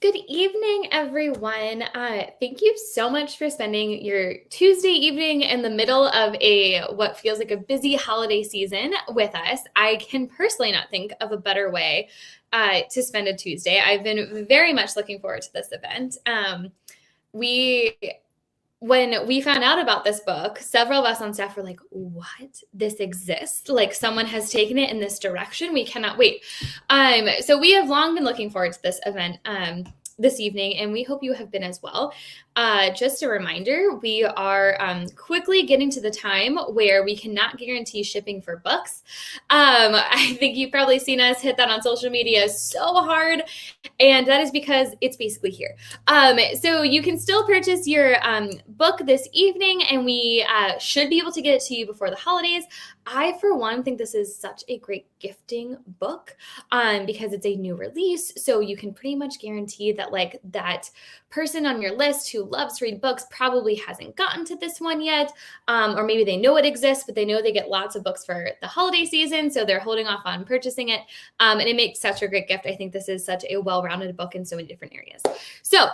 Good evening, everyone. Thank you so much for spending your Tuesday evening in the middle of what feels like a busy holiday season with us. I can personally not think of a better way to spend a Tuesday. I've been very much looking forward to this event. When we found out about this book, several of us on staff were like, what? This exists? Like someone has taken it in this direction. We cannot wait. So we have long been looking forward to this event this evening, and we hope you have been as well. Just a reminder, we are quickly getting to the time where we cannot guarantee shipping for books. I think you've probably seen us hit that on social media so hard, and that is because it's basically here. So you can still purchase your book this evening, and we should be able to get it to you before the holidays. I, for one, think this is such a great gifting book because it's a new release. So you can pretty much guarantee that like that person on your list who loves to read books probably hasn't gotten to this one yet. Or maybe they know it exists, but they know they get lots of books for the holiday season. So they're holding off on purchasing it. And it makes such a great gift. I think this is such a well-rounded book in so many different areas. So,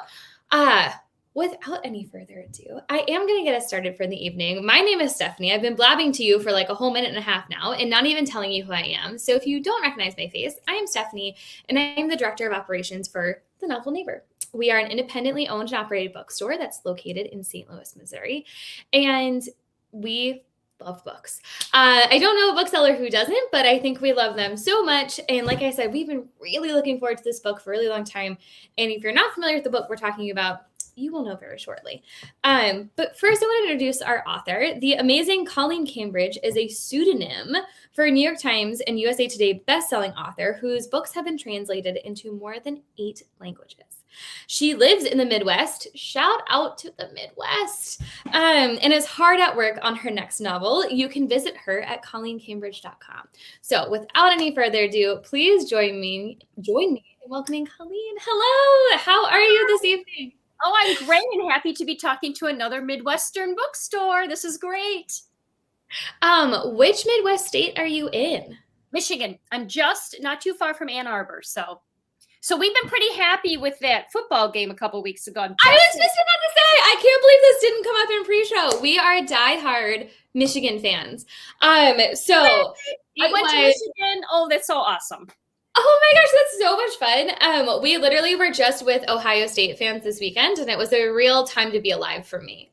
without any further ado, I am going to get us started for the evening. My name is Stephanie. I've been blabbing to you for like a whole minute and a half now and not even telling you who I am. So if you don't recognize my face, I am Stephanie, and I am the Director of Operations for The Novel Neighbor. We are an independently owned and operated bookstore that's located in St. Louis, Missouri, and we love books. I don't know a bookseller who doesn't, but I think we love them so much. And like I said, we've been really looking forward to this book for a really long time. And if you're not familiar with the book we're talking about, you will know very shortly. But first, I want to introduce our author. The amazing Colleen Cambridge is a pseudonym for a New York Times and USA Today bestselling author whose books have been translated into more than 8 languages. She lives in the Midwest. Shout out to the Midwest. And is hard at work on her next novel. You can visit her at ColleenCambridge.com. So without any further ado, please join me in welcoming Colleen. Hello. How are you this evening? Oh, I'm great and happy to be talking to another Midwestern bookstore. This is great. Which Midwest state are you in? Michigan. I'm just not too far from Ann Arbor. So we've been pretty happy with that football game a couple weeks ago. I was just about to say, I can't believe this didn't come up in pre-show. We are diehard Michigan fans. I went to Michigan. Oh, that's so awesome. Oh my gosh, that's so much fun. We literally were just with Ohio State fans this weekend, and it was a real time to be alive for me.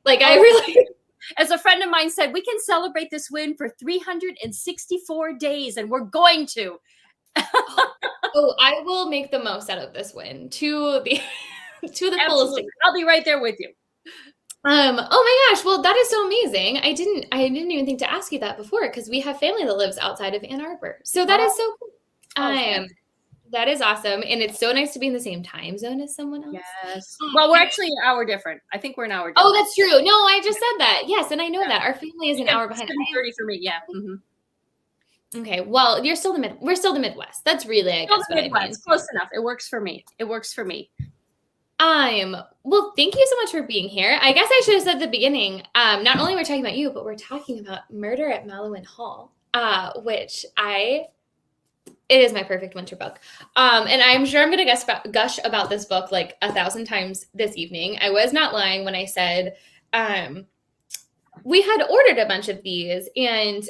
As a friend of mine said, we can celebrate this win for 364 days, and we're going to. Oh, I will make the most out of this win to the fullest. I'll be right there with you. Oh my gosh, well, that is so amazing. I didn't even think to ask you that before because we have family that lives outside of Ann Arbor. So that is so cool. That is awesome. And it's so nice to be in the same time zone as someone else. Yes. Well, we're actually an hour different. I think we're an hour different. Oh, that's true. No, I just said that. Yes, and I know that. Our family is an hour behind. 7:30 for me, yeah. Mm-hmm. Okay, well, we're still the Midwest. That's really, I guess, what Midwest. I mean. Close enough. It works for me. Well, thank you so much for being here. I guess I should have said at the beginning, not only we're talking about you, but we're talking about Murder at Mallowan Hall, which it is my perfect winter book. And I'm sure I'm going to gush about this book like 1,000 times this evening. I was not lying when I said we had ordered a bunch of these, and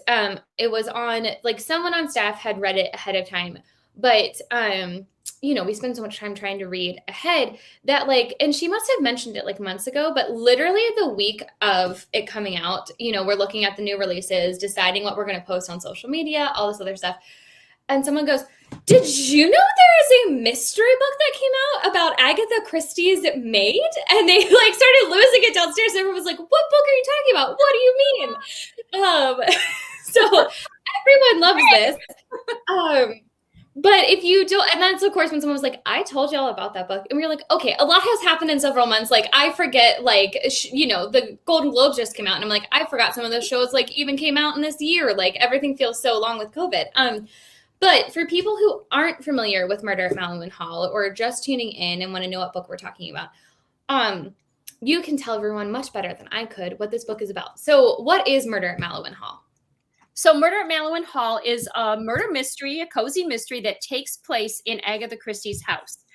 it was on, like, someone on staff had read it ahead of time. But, we spend so much time trying to read ahead that, like, and she must have mentioned it like months ago, but literally the week of it coming out, we're looking at the new releases, deciding what we're going to post on social media, all this other stuff. And someone goes, did you know there is a mystery book that came out about Agatha Christie's Maid? And they started losing it downstairs. Everyone was like, what book are you talking about? What do you mean? So everyone loves this. But if you don't, and that's of course when someone was like, I told y'all about that book. And we were like, okay, a lot has happened in several months. Like I forget, the Golden Globes just came out. And I'm like, I forgot some of those shows even came out in this year. Like everything feels so long with COVID. But for people who aren't familiar with Murder at Mallowan Hall or just tuning in and want to know what book we're talking about, you can tell everyone much better than I could what this book is about. So what is Murder at Mallowan Hall? So Murder at Mallowan Hall is a murder mystery, a cozy mystery that takes place in Agatha Christie's house.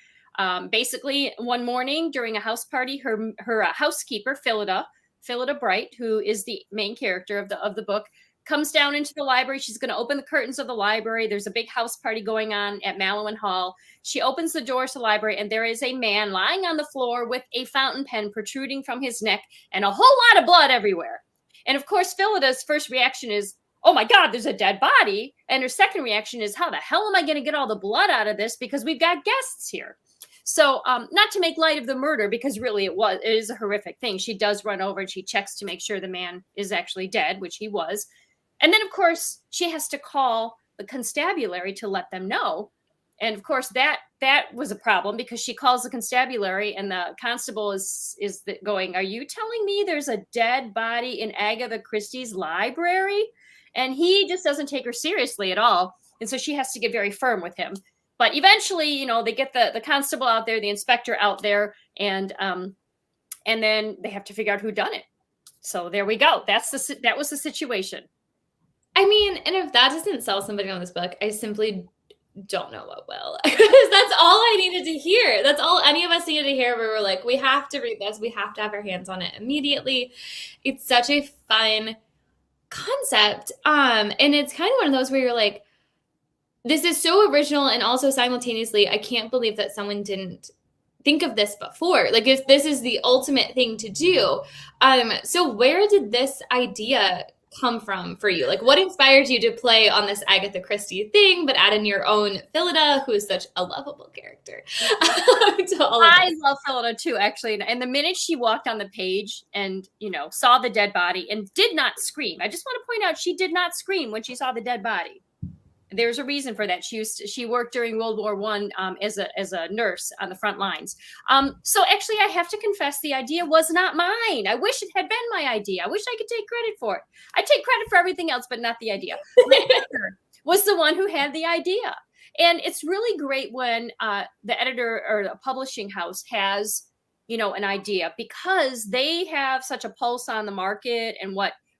Basically, one morning during a house party, her housekeeper, Phyllida Bright, who is the main character of the book, comes down into the library. She's going to open the curtains of the library. There's a big house party going on at Mallowan Hall. She opens the doors to the library, and there is a man lying on the floor with a fountain pen protruding from his neck and a whole lot of blood everywhere. And of course, Phyllida's first reaction is, oh my God, there's a dead body. And her second reaction is, how the hell am I going to get all the blood out of this? Because we've got guests here. So not to make light of the murder, because really it is a horrific thing. She does run over and she checks to make sure the man is actually dead, which he was. And then, of course, she has to call the constabulary to let them know. And of course, that was a problem, because she calls the constabulary and the constable is going, are you telling me there's a dead body in Agatha Christie's library? And he just doesn't take her seriously at all. And so she has to get very firm with him. But eventually, they get the constable out there, the inspector out there, and then they have to figure out who done it. So there we go. That was the situation. I mean, and if that doesn't sell somebody on this book, I simply don't know what will. Because that's all I needed to hear. That's all any of us needed to hear. We were like, we have to read this. We have to have our hands on it immediately. It's such a fun concept. And it's kind of one of those where you're like, this is so original, and also simultaneously, I can't believe that someone didn't think of this before. Like, if this is the ultimate thing to do. So where did this idea come from for you? Like, what inspired you to play on this Agatha Christie thing, but add in your own Phyllida, who is such a lovable character? I love Phyllida too, actually. And the minute she walked on the page and, saw the dead body and did not scream, I just want to point out, she did not scream when she saw the dead body. There's a reason for that. She worked during World War I as a nurse on the front lines. So actually, I have to confess, the idea was not mine. I wish it had been my idea. I wish I could take credit for it. I take credit for everything else, but not the idea. My editor was the one who had the idea. And it's really great when the editor or the publishing house has, an idea, because they have such a pulse on the market and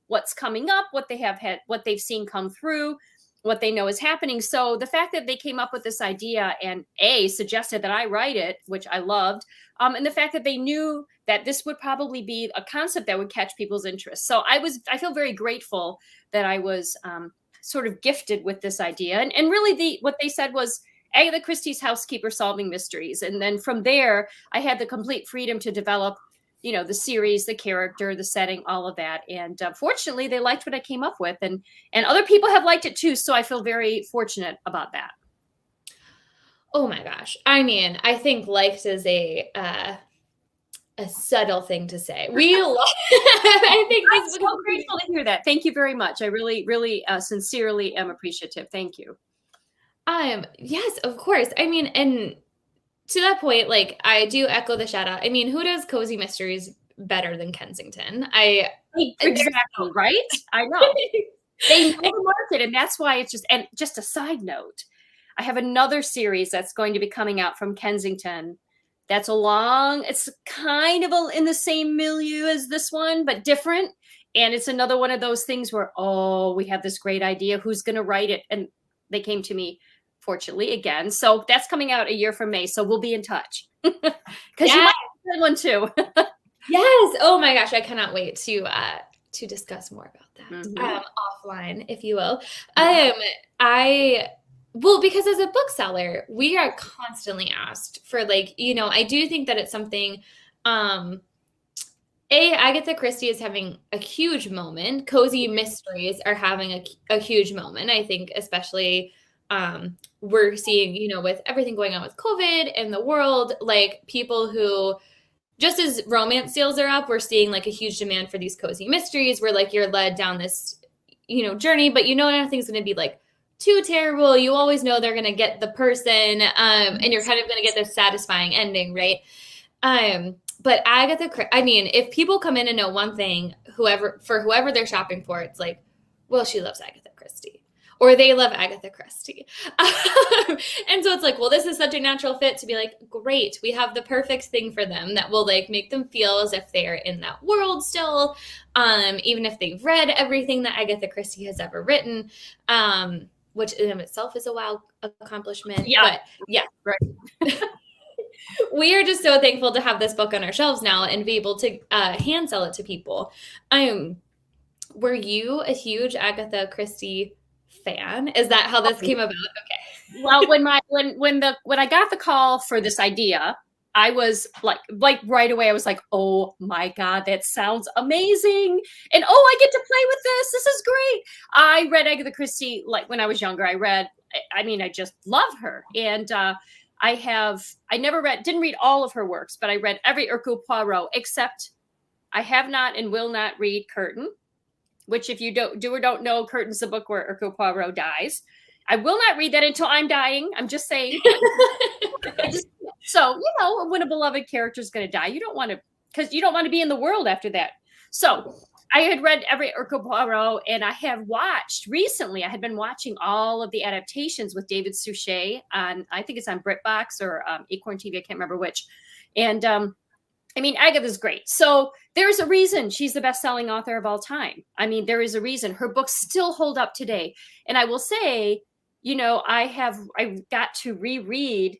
what's coming up, what they've seen come through, what they know is happening. So the fact that they came up with this idea and suggested that I write it, which I loved, and the fact that they knew that this would probably be a concept that would catch people's interest. So I feel very grateful that I was sort of gifted with this idea. And really what they said was Agatha Christie's housekeeper solving mysteries. And then from there, I had the complete freedom to develop the series, the character, the setting, all of that. And fortunately, they liked what I came up with, and other people have liked it too. So I feel very fortunate about that. Oh my gosh. I mean, I think liked is a subtle thing to say. I think I'm so grateful to hear that. Thank you very much. I really, really sincerely am appreciative. Thank you. Yes, of course. I mean, and to that point, like, I do echo the shout out. I mean, who does cozy mysteries better than Kensington? Exactly, right? I know. They know the market, and that's why it's just a side note. I have another series that's going to be coming out from Kensington. It's kind of in the same milieu as this one, but different. And it's another one of those things where, we have this great idea. Who's going to write it? And they came to me, fortunately, again. So that's coming out a year from May. So we'll be in touch. Because you might have that one too. Yes. Oh my gosh. I cannot wait to discuss more about that offline, if you will. Because as a bookseller, we are constantly asked for, like, I do think that it's something, Agatha Christie is having a huge moment. Cozy mysteries are having a huge moment. I think especially we're seeing, with everything going on with COVID and the world, like, people who, just as romance sales are up, we're seeing like a huge demand for these cozy mysteries where, like, you're led down this, journey, but nothing's going to be like too terrible. You always know they're going to get the person, and you're kind of going to get this satisfying ending, right? But if people come in and know one thing, whoever they're shopping for, it's like, well, she loves Agatha Christie, or they love Agatha Christie. And so it's like, well, this is such a natural fit to be like, great, we have the perfect thing for them that will, like, make them feel as if they're in that world still, even if they've read everything that Agatha Christie has ever written, which in of itself is a wow accomplishment. Yeah. But yeah, right. we are just so thankful to have this book on our shelves now and be able to hand sell it to people. Were you a huge Agatha Christie fan? Is that how this came about? Okay. Well, when I got the call for this idea, I was like right away, I was like, oh my God, that sounds amazing. And I get to play with this. This is great. I read Agatha Christie like when I was younger. I just love her. And didn't read all of her works, but I read every Hercule Poirot, except I have not and will not read Curtain, which if you don't know, Curtain's the book where Hercule Poirot dies. I will not read that until I'm dying. I'm just saying. So, when a beloved character is going to die, you don't want to be in the world after that. So I had read every Hercule Poirot, and I had been watching all of the adaptations with David Suchet on, I think it's on BritBox or Acorn TV, I can't remember which. And Agatha's great. So there's a reason she's the best-selling author of all time. There is a reason her books still hold up today. And I will say, I got to reread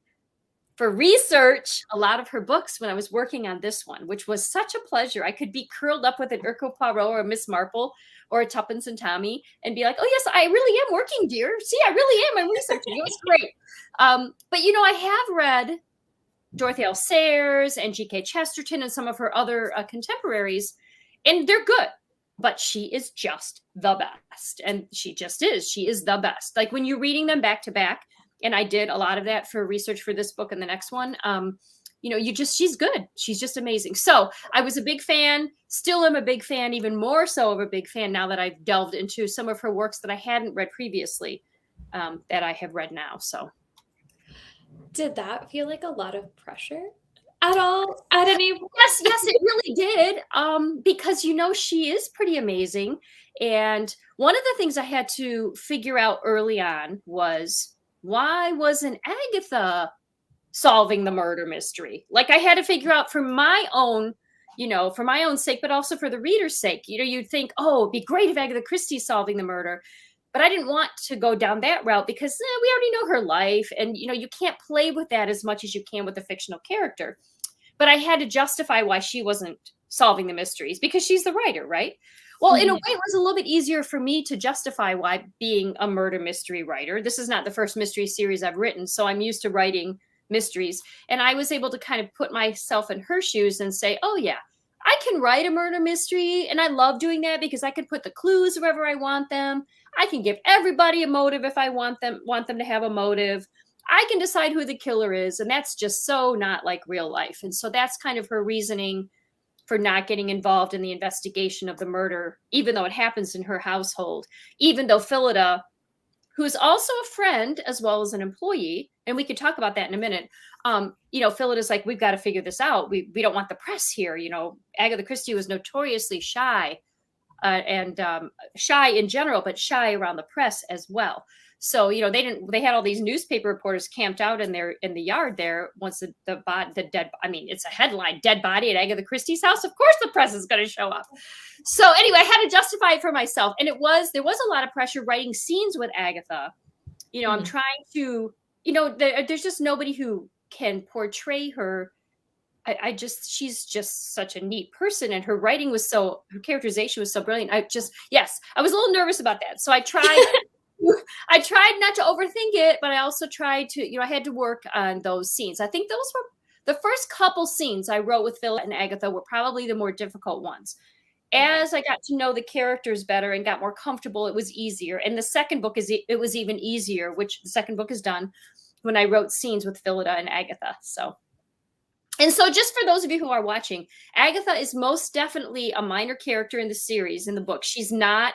for research a lot of her books when I was working on this one, which was such a pleasure. I could be curled up with an Hercule Poirot or a Miss Marple or a Tuppence and Tommy and be like, oh yes, I really am working, dear. See, I really am. I'm researching. It was great. But I have read Dorothy L. Sayers and G.K. Chesterton and some of her other contemporaries, and they're good. But she is just the best. And she just is. She is the best. Like when you're reading them back to back, and I did a lot of that for research for this book and the next one, she's good. She's just amazing. So I was a big fan, still am a big fan, even more so of a big fan now that I've delved into some of her works that I hadn't read previously, that I have read now. So. Did that feel like a lot of pressure at all? At any point? Yes, it really did. Because she is pretty amazing. And one of the things I had to figure out early on was, why wasn't Agatha solving the murder mystery? Like I had to figure out for my own sake, but also for the reader's sake. You'd think, oh, it'd be great if Agatha Christie's solving the murder. But I didn't want to go down that route because we already know her life. And, you can't play with that as much as you can with a fictional character. But I had to justify why she wasn't solving the mysteries because she's the writer, right? Well, in a way, it was a little bit easier for me to justify why being a murder mystery writer. This is not the first mystery series I've written, so I'm used to writing mysteries. And I was able to kind of put myself in her shoes and say, oh, yeah, I can write a murder mystery. And I love doing that because I can put the clues wherever I want them. I can give everybody a motive if I want them to have a motive. I can decide who the killer is. And that's just so not like real life. And so that's kind of her reasoning for not getting involved in the investigation of the murder, even though it happens in her household, even though Phyllida, who's also a friend as well as an employee, and we could talk about that in a minute, Phyllida's like, we've got to figure this out. We don't want the press here. Agatha Christie was notoriously shy and shy in general, but shy around the press as well. So, they had all these newspaper reporters camped out in the yard there once the dead, it's a headline, dead body at Agatha Christie's house. Of course the press is going to show up. So anyway, I had to justify it for myself. And there was a lot of pressure writing scenes with Agatha. I'm trying to, there's just nobody who can portray her. She's just such a neat person. And her characterization was so brilliant. I was a little nervous about that. So I tried. I tried not to overthink it, but I also tried to, I had to work on those scenes. I think those were the first couple scenes I wrote with Phyllida and Agatha were probably the more difficult ones. As I got to know the characters better and got more comfortable, it was easier. And the second book it was even easier, which the second book is done when I wrote scenes with Phyllida and Agatha. So just for those of you who are watching, Agatha is most definitely a minor character in the series, in the book. She's not,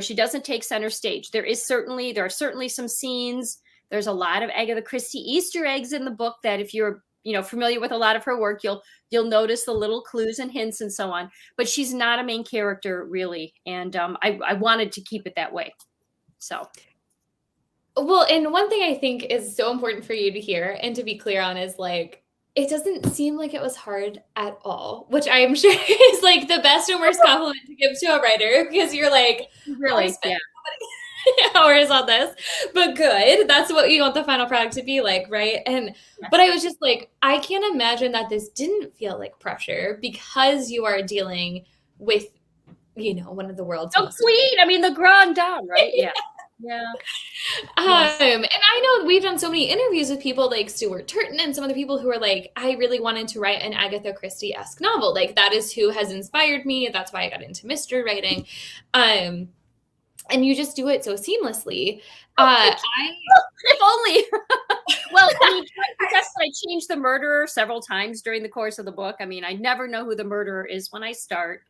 she doesn't take center stage. There are certainly some scenes. There's a lot of Agatha Christie Easter eggs in the book that if you're, familiar with a lot of her work, you'll notice the little clues and hints and so on. But she's not a main character really. And I wanted to keep it that way. So. Well, and one thing I think is so important for you to hear and to be clear on is like, it doesn't seem like it was hard at all, which I'm sure is like the best and worst compliment to give to a writer because you're like, really, yeah. hours on this, but good. That's what you want the final product to be like, right? And Yeah. but I was just like, I can't imagine that this didn't feel like pressure because you are dealing with, one of the world's most queen. I mean, the grand dame, right? Yeah. Yeah. Yes. And I know we've done so many interviews with people like Stuart Turton and some of the people who are like, I really wanted to write an Agatha Christie-esque novel. Like that is who has inspired me. That's why I got into mystery writing. And you just do it so seamlessly. If only. Well, I mean, I guess I changed the murderer several times during the course of the book. I mean, I never know who the murderer is when I start.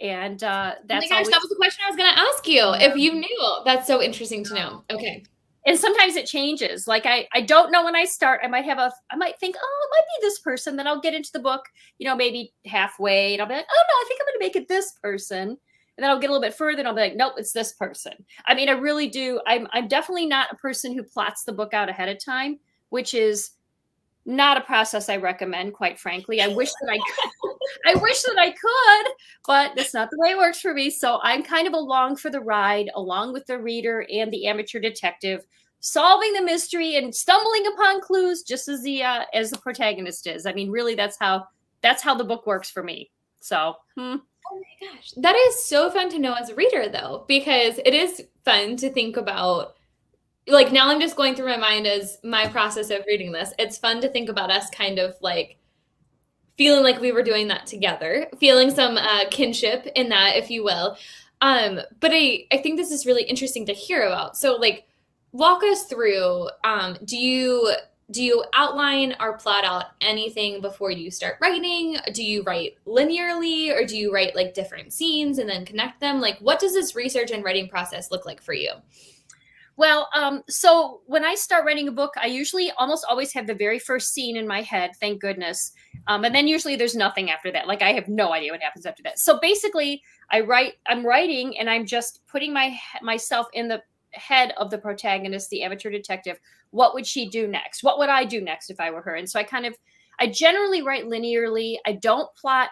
And that's oh my gosh, that was the question I was going to ask you. If you knew, that's so interesting to know. Okay. And sometimes it changes. Like I don't know when I start. I might think, oh, it might be this person. Then I'll get into the book, maybe halfway, and I'll be like, oh no, I think I'm going to make it this person. And then I'll get a little bit further, and I'll be like, nope, it's this person. I mean, I really do. I'm definitely not a person who plots the book out ahead of time, which is not a process I recommend, quite frankly. I wish that I could. I wish that I could, but that's not the way it works for me. So I'm kind of along for the ride, along with the reader and the amateur detective, solving the mystery and stumbling upon clues, just as the protagonist is. I mean, really, that's how the book works for me. So. Oh my gosh, that is so fun to know as a reader, though, because it is fun to think about. Like now I'm just going through my mind as my process of reading this. It's fun to think about us kind of like feeling like we were doing that together, feeling some kinship in that, if you will. But I think this is really interesting to hear about. So like walk us through, do you outline or plot out anything before you start writing? Do you write linearly or do you write like different scenes and then connect them? Like what does this research and writing process look like for you? Well, so when I start writing a book, I usually almost always have the very first scene in my head, thank goodness. And then usually there's nothing after that. Like I have no idea what happens after that. So basically I'm writing and I'm just putting myself in the head of the protagonist, the amateur detective. What would she do next? What would I do next if I were her? And so I generally write linearly. I don't plot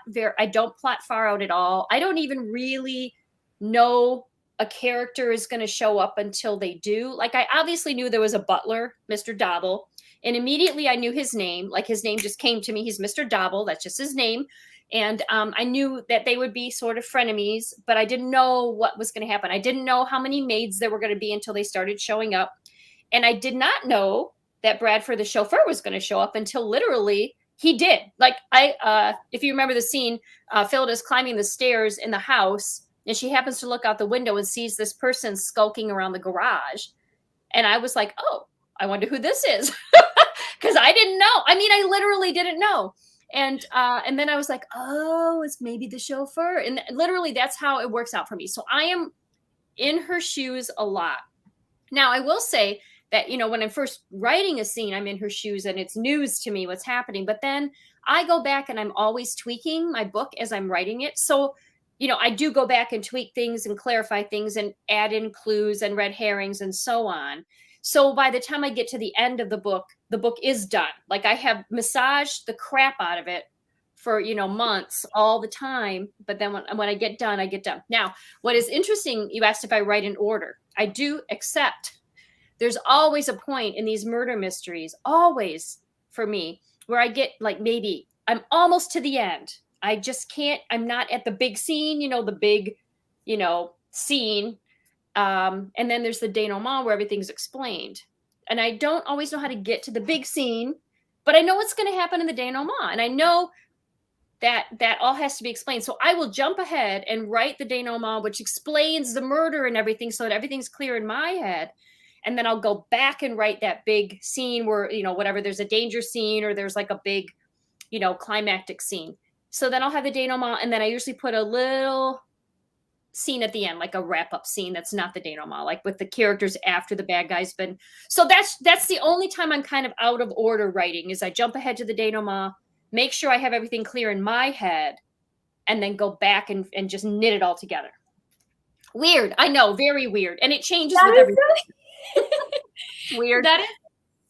far out at all. I don't even really know a character is going to show up until they do. Like I obviously knew there was a butler, Mr. Dobble, and immediately I knew his name. Like his name just came to me. He's Mr. Dobble. That's just his name. And I knew that they would be sort of frenemies, but I didn't know what was going to happen. I didn't know how many maids there were going to be until they started showing up. And I did not know that Bradford, the chauffeur, was going to show up until literally he did. Like if you remember the scene, Phyllida's climbing the stairs in the house, and she happens to look out the window and sees this person skulking around the garage. And I was like, oh, I wonder who this is. Because I didn't know. I mean, I literally didn't know. And then I was like, oh, it's maybe the chauffeur. And literally that's how it works out for me. So I am in her shoes a lot. Now, I will say that, when I'm first writing a scene, I'm in her shoes and it's news to me what's happening. But then I go back and I'm always tweaking my book as I'm writing it. So I do go back and tweak things and clarify things and add in clues and red herrings and so on. So by the time I get to the end of the book is done. Like I have massaged the crap out of it for, months all the time. But then when I get done, I get done. Now, what is interesting, you asked if I write in order. I do, except there's always a point in these murder mysteries, always for me, where I get like maybe I'm almost to the end. I just can't, I'm not at the big scene, the big, scene. And then there's the denouement where everything's explained. And I don't always know how to get to the big scene, but I know what's going to happen in the denouement. And I know that all has to be explained. So I will jump ahead and write the denouement, which explains the murder and everything so that everything's clear in my head. And then I'll go back and write that big scene where, whatever, there's a danger scene or there's like a big, climactic scene. So then I'll have the denouement, and then I usually put a little scene at the end, like a wrap-up scene that's not the denouement, like with the characters after the bad guy's been. So that's the only time I'm kind of out of order writing, is I jump ahead to the denouement, make sure I have everything clear in my head, and then go back and just knit it all together. Weird. I know, very weird. And it changes with everything. Weird. That is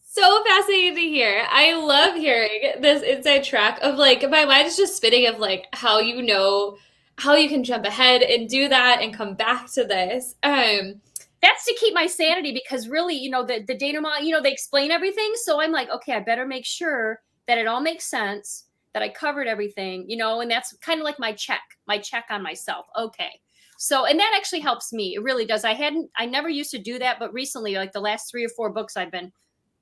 so fascinating to hear. I love hearing this inside track of like, my mind is just spinning of like how how you can jump ahead and do that and come back to this. That's that's to keep my sanity, because really, the denouement, they explain everything. So I'm like, okay, I better make sure that it all makes sense, that I covered everything, and that's kind of like my check on myself. Okay. So, and that actually helps me. It really does. I never used to do that, but recently, like the last 3 or 4 books, I've been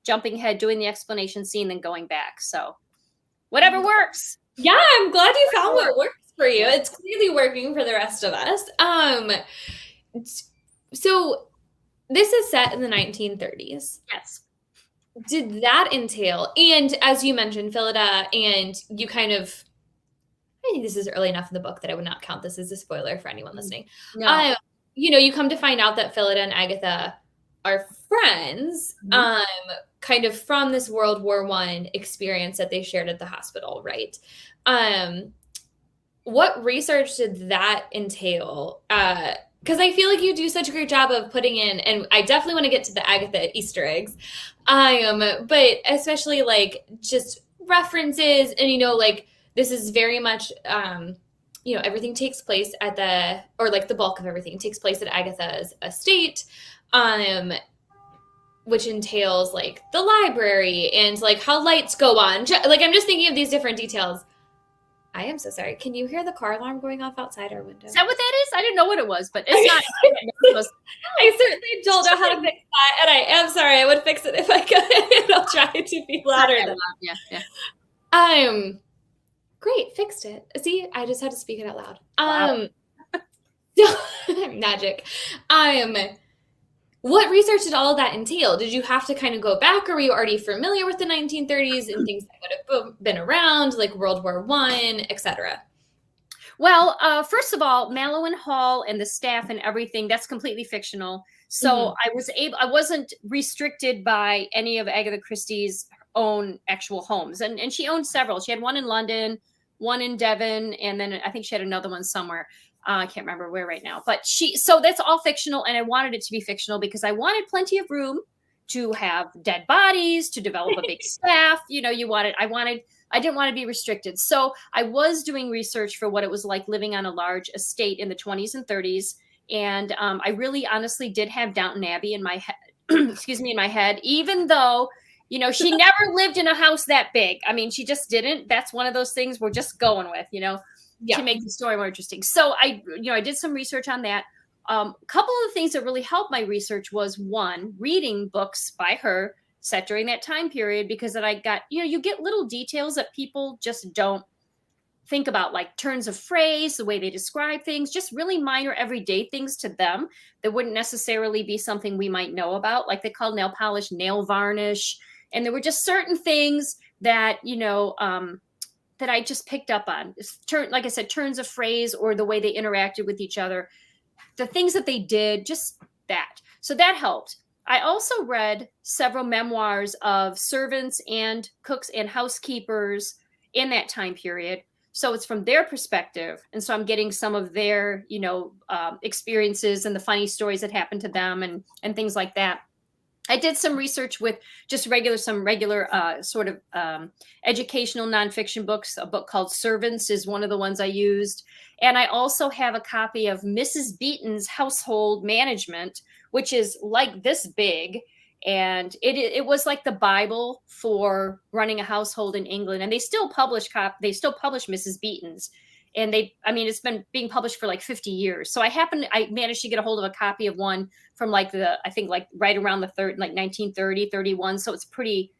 jumping ahead, doing the explanation scene, then going back. So whatever works. Yeah, I'm glad you found what works for you. It's clearly working for the rest of us. So this is set in the 1930s. Yes. Did that entail, and as you mentioned, Phyllida, and you kind of, I think this is early enough in the book that I would not count this as a spoiler for anyone listening. No. You come to find out that Phyllida and Agatha are friends, kind of from this World War I experience that they shared at the hospital, right? What research did that entail? Because I feel like you do such a great job of putting in, and I definitely want to get to the Agatha Easter eggs, but especially like just references, and like this is very much, everything takes place at the bulk of everything takes place at Agatha's estate, which entails like the library and like how lights go on. Like I'm just thinking of these different details. I am so sorry. Can you hear the car alarm going off outside our window? Is that what that is? I didn't know what it was, but it's not. I certainly don't know how to fix that, and I am sorry. I would fix it if I could. I'll try to be louder than that. Yeah. Great, fixed it. See, I just had to speak it out loud. Wow. Magic. What research did all of that entail? Did you have to kind of go back, or were you already familiar with the 1930s and things that would have been around, like World War I, etc.? Well, first of all, Mallowan Hall and the staff and everything, that's completely fictional. So I wasn't restricted by any of Agatha Christie's own actual homes. And she owned several. She had one in London, one in Devon, and then I think she had another one somewhere. I can't remember where right now, but so that's all fictional. And I wanted it to be fictional because I wanted plenty of room to have dead bodies, to develop a big staff. I didn't want to be restricted. So I was doing research for what it was like living on a large estate in the 20s and 30s. And I really honestly did have Downton Abbey in my head, in my head, even though, she never lived in a house that big. I mean, she just didn't. That's one of those things we're just going with, to make the story more interesting. So I did some research on that. A couple of the things that really helped my research was, one, reading books by her set during that time period, because then I got, you get little details that people just don't think about, like turns of phrase, the way they describe things, just really minor everyday things to them that wouldn't necessarily be something we might know about. Like they called nail polish nail varnish. And there were just certain things that, that I just picked up on. Like I said, turns of phrase or the way they interacted with each other, the things that they did, just that. So that helped. I also read several memoirs of servants and cooks and housekeepers in that time period. So it's from their perspective. And so I'm getting some of their, experiences and the funny stories that happened to them and things like that. I did some research with just some regular sort of educational nonfiction books. A book called Servants is one of the ones I used. And I also have a copy of Mrs. Beeton's Household Management, which is like this big. And it was like the Bible for running a household in England. And they still publish Mrs. Beeton's. And it's been being published for like 50 years. So I managed to get a hold of a copy of one from right around the 1930, 31. So it's pretty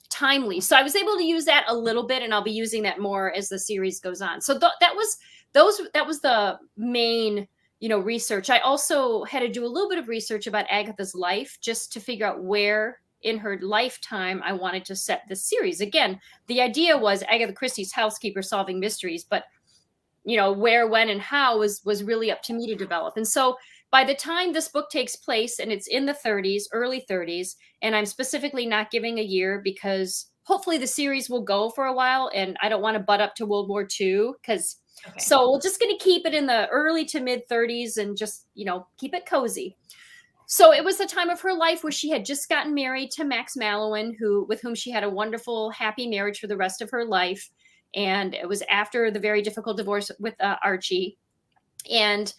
timely. So I was able to use that a little bit, and I'll be using that more as the series goes on. So that was the main, research. I also had to do a little bit of research about Agatha's life, just to figure out where in her lifetime I wanted to set this series. Again, the idea was Agatha Christie's housekeeper solving mysteries, but where, when, and how was really up to me to develop. And so by the time this book takes place, and it's in the 30s, early 30s, and I'm specifically not giving a year because hopefully the series will go for a while, and I don't want to butt up to World War II so we're just going to keep it in the early to mid 30s and just, keep it cozy. So it was the time of her life where she had just gotten married to Max Mallowan, with whom she had a wonderful, happy marriage for the rest of her life. And it was after the very difficult divorce with Archie. And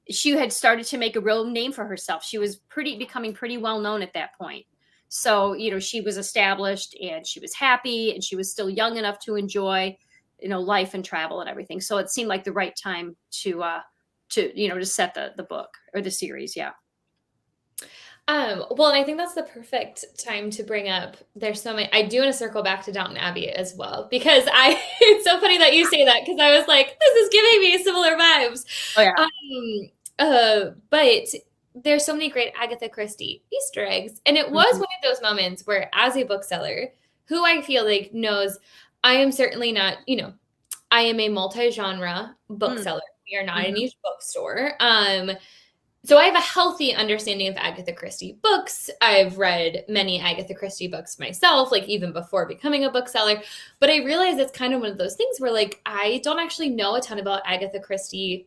she had started to make a real name for herself. She was becoming pretty well known at that point. So, you know, she was established and she was happy and she was still young enough to enjoy, you know, life and travel and everything. So it seemed like the right time to set the book or the series. Yeah. Well, and I think that's the perfect time to bring up, there's so many, I do want to circle back to Downton Abbey as well, because it's so funny that you say that, because I was like, this is giving me similar vibes. Oh, yeah. But there's so many great Agatha Christie Easter eggs. And it was one of those moments where, as a bookseller, who I feel like knows, I am certainly not, you know, I am a multi-genre bookseller. We are not a niche bookstore. So I have a healthy understanding of Agatha Christie books. I've read many Agatha Christie books myself, like even before becoming a bookseller. But I realize it's kind of one of those things where, like, I don't actually know a ton about Agatha Christie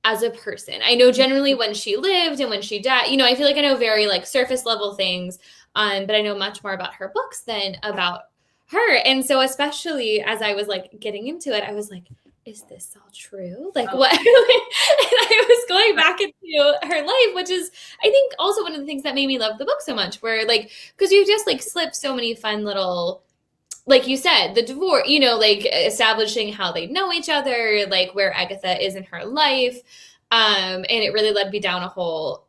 as a person. I know generally when she lived and when she died. You know, I feel like I know very, like, surface level things, but I know much more about her books than about her. And so especially as I was, like, getting into it, I was like, is this all true? Like, what? And I was going back into her life, which is, I think, also one of the things that made me love the book so much, where, like, because you just, like, slip so many fun little, like you said, the divorce, you know, like, establishing how they know each other, like, where Agatha is in her life. And it really led me down a whole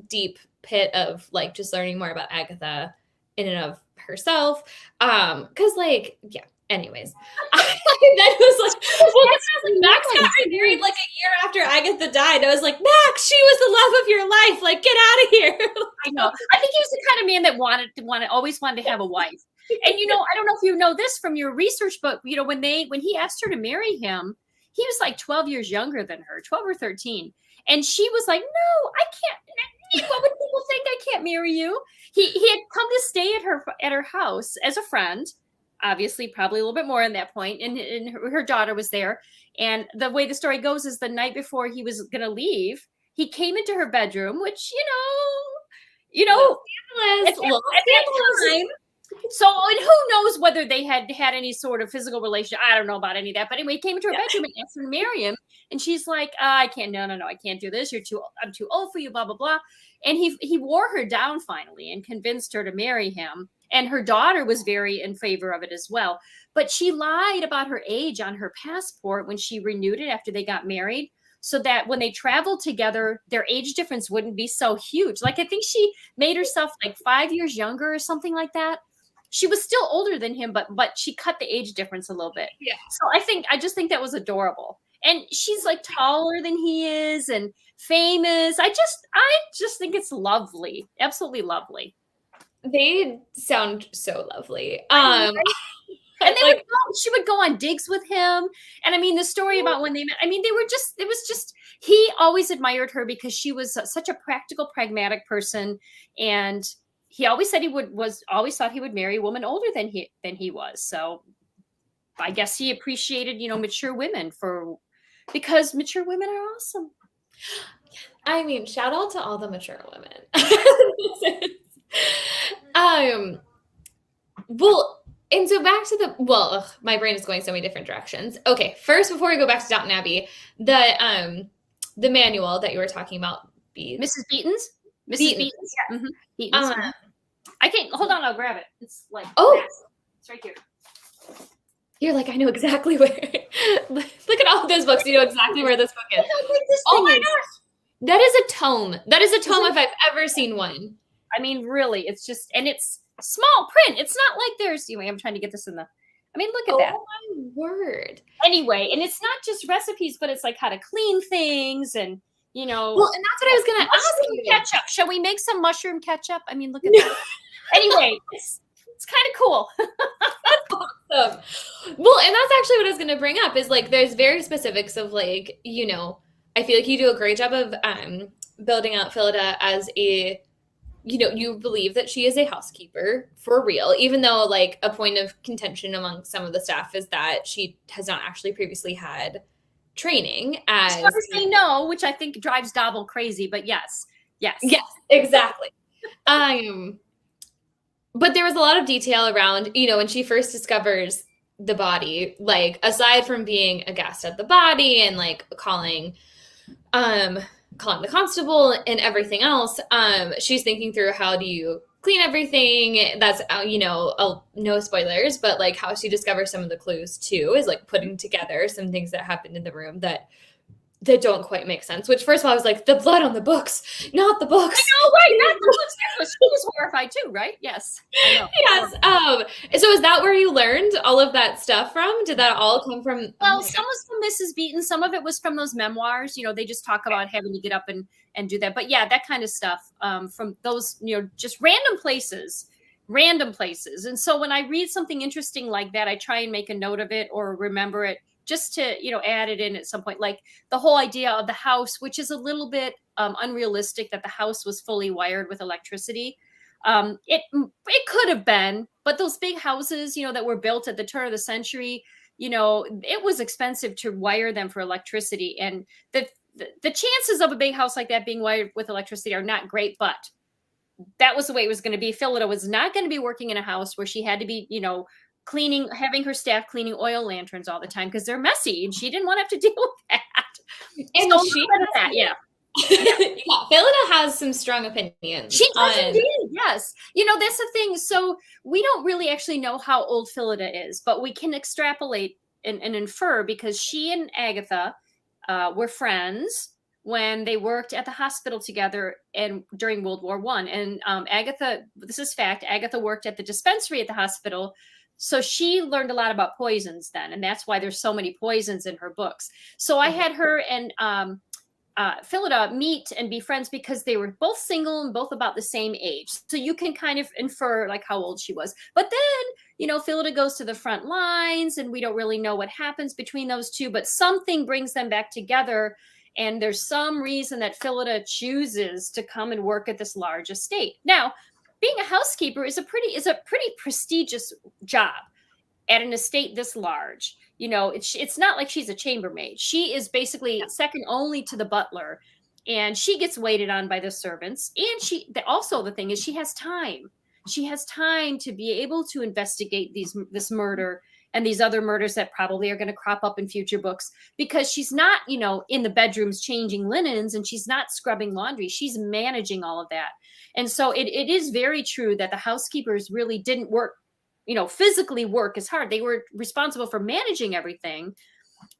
deep pit of, like, just learning more about Agatha in and of herself. Because, like, yeah. Anyways, then it was like, Max got married like a year after Agatha died. I was like, Max, she was the love of your life. Like, get out of here. I know. I think he was the kind of man that always wanted to have a wife. And, you know, I don't know if you know this from your research, but, you know, when he asked her to marry him, he was like 12 years younger than her, 12 or 13. And she was like, no, I can't. What would people think? I can't marry you. He had come to stay at her house as a friend. Obviously, probably a little bit more in that point. And her daughter was there. And the way the story goes is the night before he was going to leave, he came into her bedroom, which, you know, at that time. So, and who knows whether they had any sort of physical relation. I don't know about any of that. But anyway, he came into her bedroom and asked her to marry him. And she's like, I can't, no, I can't do this. I'm too old for you, blah, blah, blah. And he wore her down finally and convinced her to marry him. And her daughter was very in favor of it as well. But she lied about her age on her passport when she renewed it after they got married, so that when they traveled together, their age difference wouldn't be so huge. Like, I think she made herself like 5 years younger or something like that. She was still older than him, but she cut the age difference a little bit. Yeah. So I just think that was adorable. And she's like taller than he is and famous. I just think it's lovely. Absolutely lovely. They sound so lovely. And she would go on digs with him. And I mean, the story about when they met, I mean, he always admired her because she was such a practical, pragmatic person. And he always said always thought he would marry a woman older than he was. So I guess he appreciated, you know, mature women because mature women are awesome. I mean, shout out to all the mature women. Well, and so back to my brain is going so many different directions. Okay, first, before we go back to Downton Abbey, the manual that you were talking about, Mrs. Beeton's? Mrs. Beeton's? Yeah. Mm-hmm. Beeton's. I can't, hold on, I'll grab it. It's like, it's right here. You're like, I know exactly where. Look at all of those books. You know exactly where this book is. Oh my gosh. That is a tome. That is a tome if I've ever seen one. I mean, really, it's just, and it's small print. It's not like there's, anyway, I'm trying to get this in the, I mean, look at that. Oh my word. Anyway, and it's not just recipes, but it's like how to clean things and, you know. Well, and that's what I was going to ask you. Ketchup. Shall we make some mushroom ketchup? I mean, look at that. Anyway, it's kind of cool. That's awesome. Well, and that's actually what I was going to bring up is, like, there's very specifics of, like, you know, I feel like you do a great job of building out Phyllida as a, you know, you believe that she is a housekeeper for real, even though, like, a point of contention among some of the staff is that she has not actually previously had training as. She doesn't say no, which I think drives Dobble crazy, but yes, exactly. But there was a lot of detail around, you know, when she first discovers the body, like, aside from being aghast at the body and, like, calling calling the constable and everything else, she's thinking through how do you clean everything. That's, no spoilers, but like how she discovers some of the clues too is like putting together some things that happened in the room that don't quite make sense. Which, first of all, I was like, the blood on the books, not the books. I know, right? Not the books. She was horrified too, right? Yes. I know. Yes. So is that where you learned all of that stuff from? Did that all come from? Well, some was from Mrs. Beaton. Some of it was from those memoirs. They just talk about having to get up and do that. But yeah, that kind of stuff from those, just random places. And so when I read something interesting like that, I try and make a note of it or remember it, just to, add it in at some point. Like the whole idea of the house, which is a little bit unrealistic, that the house was fully wired with electricity. It could have been, but those big houses, that were built at the turn of the century, it was expensive to wire them for electricity. And the chances of a big house like that being wired with electricity are not great, but that was the way it was going to be. Phyllida was not going to be working in a house where she had to be, having her staff cleaning oil lanterns all the time because they're messy, and she didn't want to have to deal with that. And so she that, yeah. Phyllida has some strong opinions. She does indeed, yes. That's the thing. So we don't really actually know how old Phyllida is, but we can extrapolate and infer, because she and Agatha were friends when they worked at the hospital together and during World War I. And Agatha, this is fact, Agatha worked at the dispensary at the hospital. So she learned a lot about poisons then, and that's why there's so many poisons in her books. So I had her and Phyllida meet and be friends because they were both single and both about the same age. So you can kind of infer like how old she was. But then, Phyllida goes to the front lines, and we don't really know what happens between those two, but something brings them back together. And there's some reason that Phyllida chooses to come and work at this large estate. Now, being a housekeeper is a pretty prestigious job at an estate this large. It's not like she's a chambermaid. She is basically second only to the butler, and she gets waited on by the servants. And the thing is, she has time. She has time to be able to investigate this murder and these other murders that probably are going to crop up in future books, because she's not, in the bedrooms changing linens, and she's not scrubbing laundry. She's managing all of that. And so it is very true that the housekeepers really didn't work, physically work as hard. They were responsible for managing everything,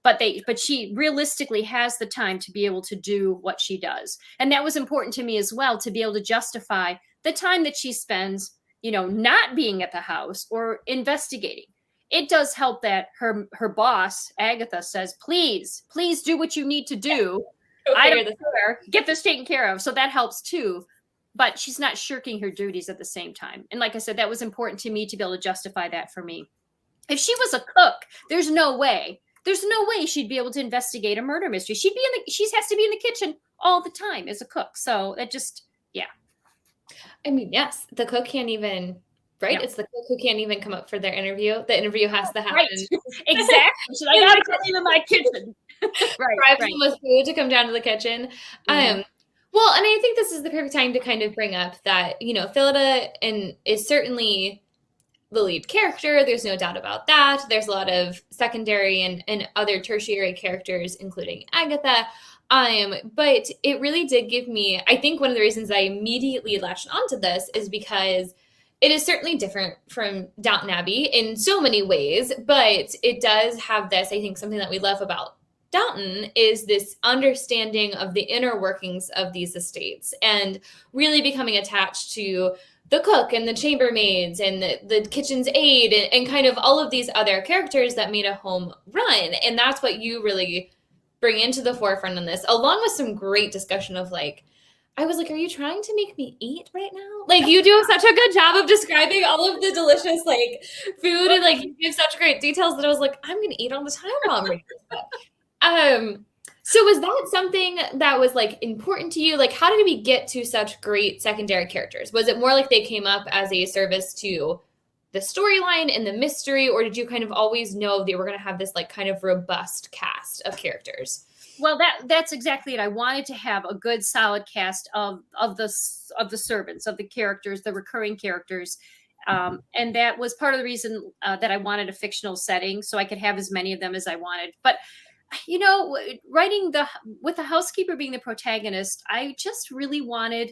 but she realistically has the time to be able to do what she does. And that was important to me as well, to be able to justify the time that she spends, not being at the house or investigating. It does help that her boss, Agatha, says, please do what you need to do. I don't care. Get this taken care of. So that helps too. But she's not shirking her duties at the same time. And like I said, that was important to me to be able to justify that for me. If she was a cook, there's no way she'd be able to investigate a murder mystery. She has to be in the kitchen all the time as a cook. So that just, yeah. I mean, yes, the cook can't even, right? No. It's the cook who can't even come up for their interview. The interview has to happen. Right. Exactly. So I got to clean in my kitchen. Right. With food to come down to the kitchen. Mm-hmm. Well, and I think this is the perfect time to kind of bring up that, Phyllida is certainly the lead character. There's no doubt about that. There's a lot of secondary and other tertiary characters, including Agatha. But it really did give me, I think one of the reasons I immediately latched onto this is because it is certainly different from Downton Abbey in so many ways, but it does have this, I think, something that we love about Downton is this understanding of the inner workings of these estates and really becoming attached to the cook and the chambermaids and the kitchen's aide and kind of all of these other characters that made a home run. And that's what you really bring into the forefront in this, along with some great discussion of I was like, are you trying to make me eat right now? You do such a good job of describing all of the delicious food and you give such great details that I was like, I'm going to eat all the time while I'm reading this book. So was that something that was important to you? How did we get to such great secondary characters? Was it more like they came up as a service to the storyline and the mystery, or did you kind of always know they were going to have this kind of robust cast of characters? Well, that's exactly it. I wanted to have a good, solid cast of the servants, of the characters, the recurring characters. And that was part of the reason that I wanted a fictional setting, so I could have as many of them as I wanted. But writing with the housekeeper being the protagonist, I really wanted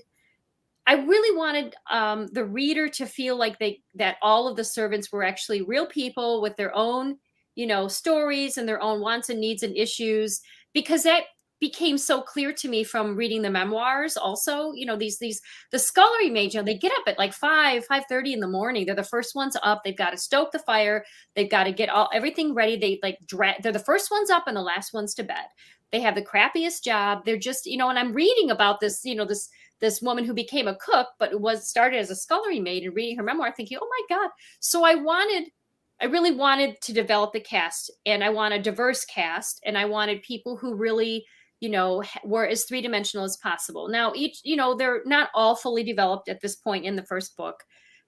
the reader to feel like that all of the servants were actually real people with their own, stories and their own wants and needs and issues, because that became so clear to me from reading the memoirs. Also, the scullery maids, they get up at like 5:30 in the morning. They're the first ones up. They've got to stoke the fire. They've got to get everything ready. They're the first ones up and the last ones to bed. They have the crappiest job. They're just, and I'm reading about this, this woman who became a cook, but started as a scullery maid, and reading her memoir, thinking, oh my God. So I really wanted to develop the cast, and I want a diverse cast, and I wanted people who really, were as three-dimensional as possible. Now, they're not all fully developed at this point in the first book,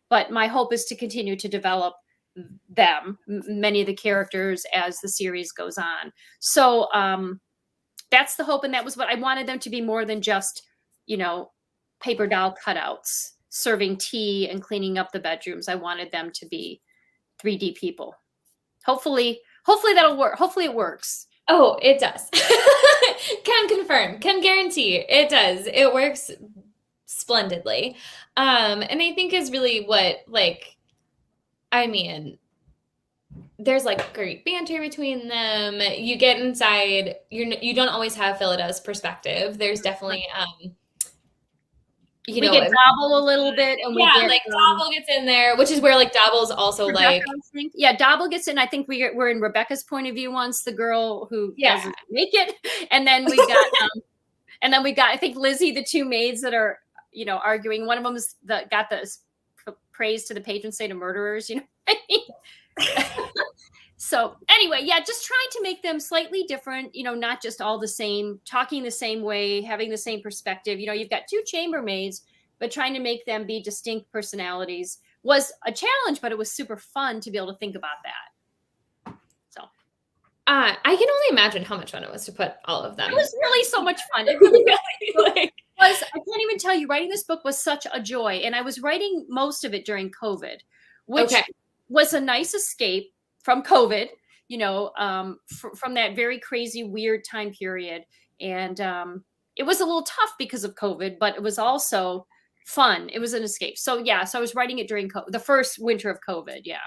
but my hope is to continue to develop them, many of the characters, as the series goes on. So that's the hope, and that was what I wanted them to be, more than just, paper doll cutouts serving tea and cleaning up the bedrooms. I wanted them to be 3D people. Hopefully that'll work. Hopefully it works. Oh, it does. Can confirm, can guarantee it does. It works splendidly. And I think is really what, there's great banter between them. You get inside, you don't always have Phyllida's perspective. There's definitely, we get Dobble a little bit, and Dobble gets in there, which is where Dobble's also Rebecca, Dobble gets in. I think we're in Rebecca's point of view once, the girl who doesn't make it, and then we got I think Lizzie, the two maids that are arguing. One of them got the praise to the patron saint of murderers. So anyway, just trying to make them slightly different, not just all the same, talking the same way, having the same perspective. You've got two chambermaids, but trying to make them be distinct personalities was a challenge, but it was super fun to be able to think about that. So I can only imagine how much fun it was to put all of them. It was really so much fun. It really was. I can't even tell you, writing this book was such a joy. And I was writing most of it during COVID, which was a nice escape from COVID, from that very crazy, weird time period. And it was a little tough because of COVID, but it was also fun. It was an escape. So I was writing it during the first winter of COVID. Yeah.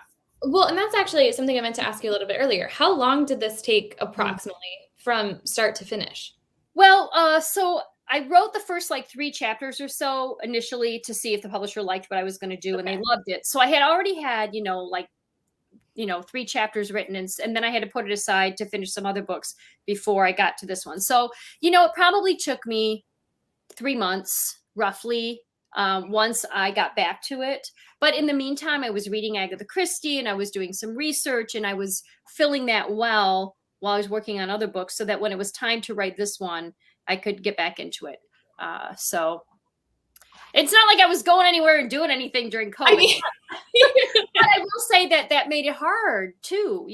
Well, and that's actually something I meant to ask you a little bit earlier. How long did this take approximately from start to finish? Well, so I wrote the first 3 chapters or so initially to see if the publisher liked what I was going to do, and they loved it. So I had already had, 3 chapters written, and then I had to put it aside to finish some other books before I got to this one. So, it probably took me 3 months roughly once I got back to it. But in the meantime, I was reading Agatha Christie, and I was doing some research, and I was filling that well while I was working on other books, so that when it was time to write this one, I could get back into it. So it's not like I was going anywhere and doing anything during COVID. But I will say that made it hard too.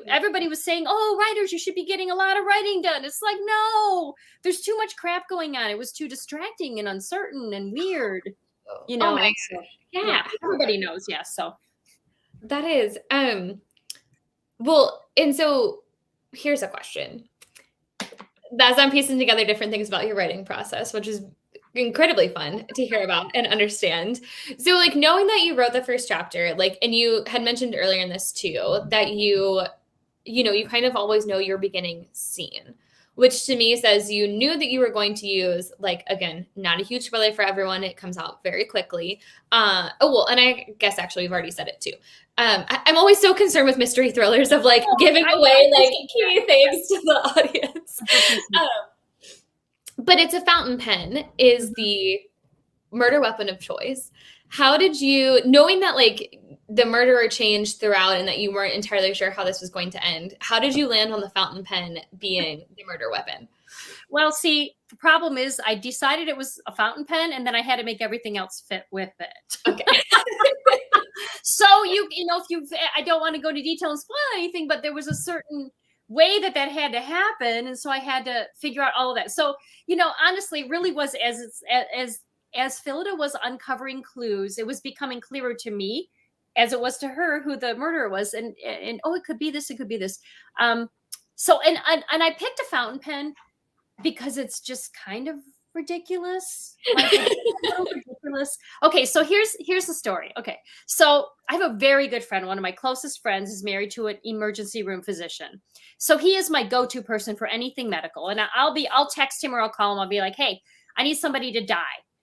Everybody was saying, "Oh, writers, you should be getting a lot of writing done." It's like, no, there's too much crap going on. It was too distracting and uncertain and weird. Oh my gosh. Yeah, everybody knows. Yeah, so that is well, and so here's a question. As I'm piecing together different things about your writing process, which is incredibly fun to hear about and understand. So knowing that you wrote the first chapter, and you had mentioned earlier in this too, that you kind of always know your beginning scene, which to me says you knew that you were going to use, again, not a huge spoiler for everyone. It comes out very quickly. And I guess actually we've already said it too. I'm always so concerned with mystery thrillers of giving away key things to the audience. But it's a fountain pen is the murder weapon of choice. How did you, knowing that the murderer changed throughout and that you weren't entirely sure how this was going to end, how did you land on the fountain pen being the murder weapon? Well, see, the problem is I decided it was a fountain pen, and then I had to make everything else fit with it. Okay. So I don't want to go into detail and spoil anything, but there was a certain way that had to happen, and so I had to figure out all of that. So honestly, it really was as Phyllida was uncovering clues, it was becoming clearer to me, as it was to her, who the murderer was, and oh, it could be this, it could be this. So, and I picked a fountain pen because it's just kind of ridiculous. Like, it's a little ridiculous. Okay, so here's the story. Okay, so I have a very good friend. One of my closest friends is married to an emergency room physician. So he is my go-to person for anything medical. And I'll text him or I'll call him. I'll be like, hey, I need somebody to die.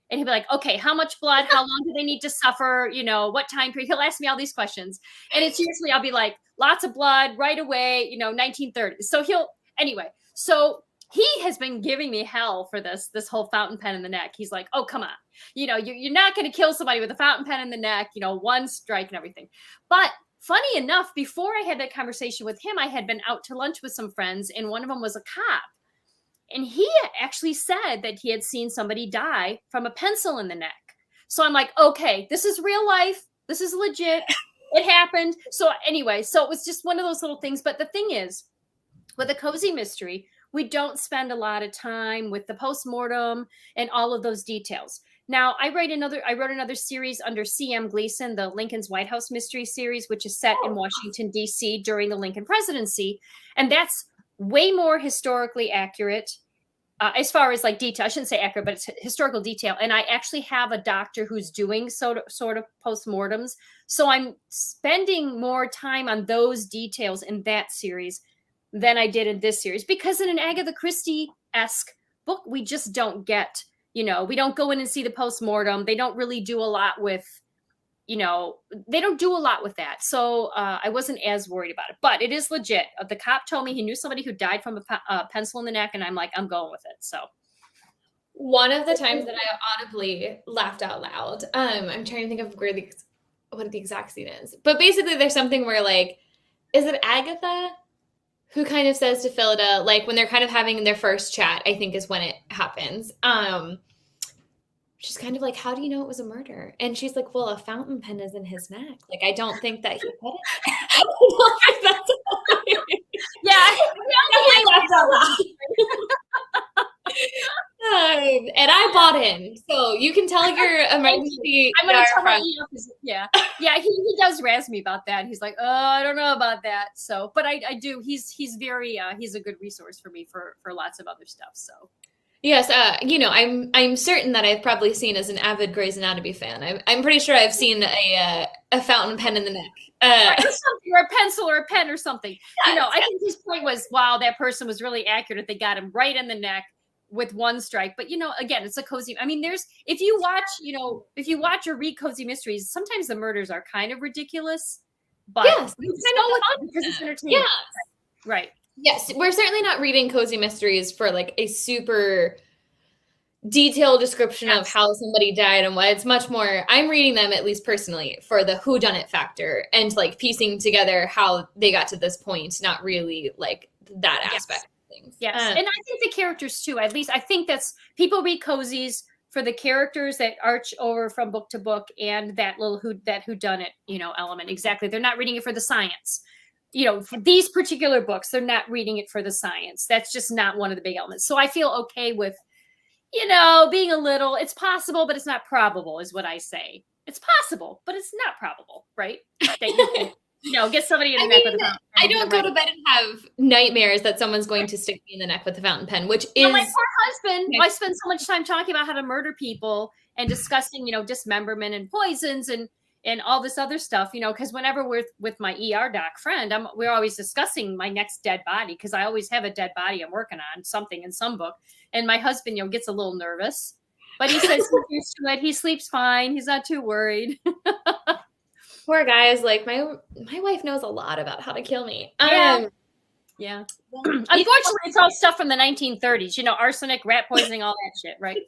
And he'll be like, okay, how much blood? How long do they need to suffer? You know, what time period? He'll ask me all these questions. And it's usually, I'll be like, lots of blood right away, 1930. So anyway, so he has been giving me hell for this whole fountain pen in the neck. He's like, oh, come on. You're not going to kill somebody with a fountain pen in the neck, one strike and everything. But funny enough, before I had that conversation with him, I had been out to lunch with some friends, and one of them was a cop. And he actually said that he had seen somebody die from a pencil in the neck. So I'm like, okay, this is real life. This is legit. It happened. So anyway, so it was just one of those little things. But the thing is, with a cozy mystery, we don't spend a lot of time with the postmortem and all of those details. Now, I wrote another series under C.M. Gleason, the Lincoln's White House Mystery Series, which is set in Washington, D.C. during the Lincoln presidency. And that's way more historically accurate as far as like detail. I shouldn't say accurate, but it's historical detail. And I actually have a doctor who's doing sort of postmortems. So I'm spending more time on those details in that series than I did in this series, because in an Agatha Christie-esque book, we just don't get, we don't go in and see the postmortem. They don't really do a lot with, they don't do a lot with that. So I wasn't as worried about it, but it is legit. The cop told me he knew somebody who died from a pencil in the neck, and I'm like, I'm going with it. So one of the times that I audibly laughed out loud, I'm trying to think of what the exact scene is, but basically there's something where like, is it Agatha who kind of says to Phyllida, like when they're kind of having their first chat, I think is when it happens. She's kind of like, how do you know it was a murder? And she's like, well, a fountain pen is in his neck. Like, I don't think that he put it. Yeah. I laughed out loud. And I bought in. So you can tell your emergency. I'm going to tell my yeah. Yeah, he does razz me about that. He's like, oh, I don't know about that. So, but I do. He's very, he's a good resource for me for lots of other stuff. So. Yes, I'm certain that I've probably seen as an avid Grey's Anatomy fan. I'm pretty sure I've seen a fountain pen in the neck, or a pencil or a pen or something. Yes, I think his point was, wow, that person was really accurate. They got him right in the neck with one strike. But again, it's a cozy. I mean, if you watch or read cozy mysteries, sometimes the murders are kind of ridiculous, but yes, it's kind of fun because it's entertaining. Yeah, right. Yes, we're certainly not reading cozy mysteries for like a super detailed description of how somebody died and what. It's much more, I'm reading them, at least personally, for the whodunit factor and like piecing together how they got to this point, not really like that aspect of things. Yes, and I think the characters too, at least I think that's, people read cozies for the characters that arch over from book to book and that little whodunit, element. Exactly. They're not reading it for the science. For these particular books, they're not reading it for the science. That's just not one of the big elements. So I feel okay with, being a little, it's possible, but it's not probable is what I say. It's possible, but it's not probable, right? That you can, get somebody in the neck with a fountain pen. I don't go to bed and have nightmares that someone's going to stick me in the neck with a fountain pen, which is... my poor husband. I spend so much time talking about how to murder people and discussing, dismemberment and poisons and all this other stuff, because whenever we're with my ER doc friend, we're always discussing my next dead body, because I always have a dead body I'm working on, something in some book. And my husband, gets a little nervous, but he says he's used to it. He sleeps fine. He's not too worried. Poor guy is like, my wife knows a lot about how to kill me. Yeah. Unfortunately, it's all stuff from the 1930s, arsenic, rat poisoning, all that shit, right?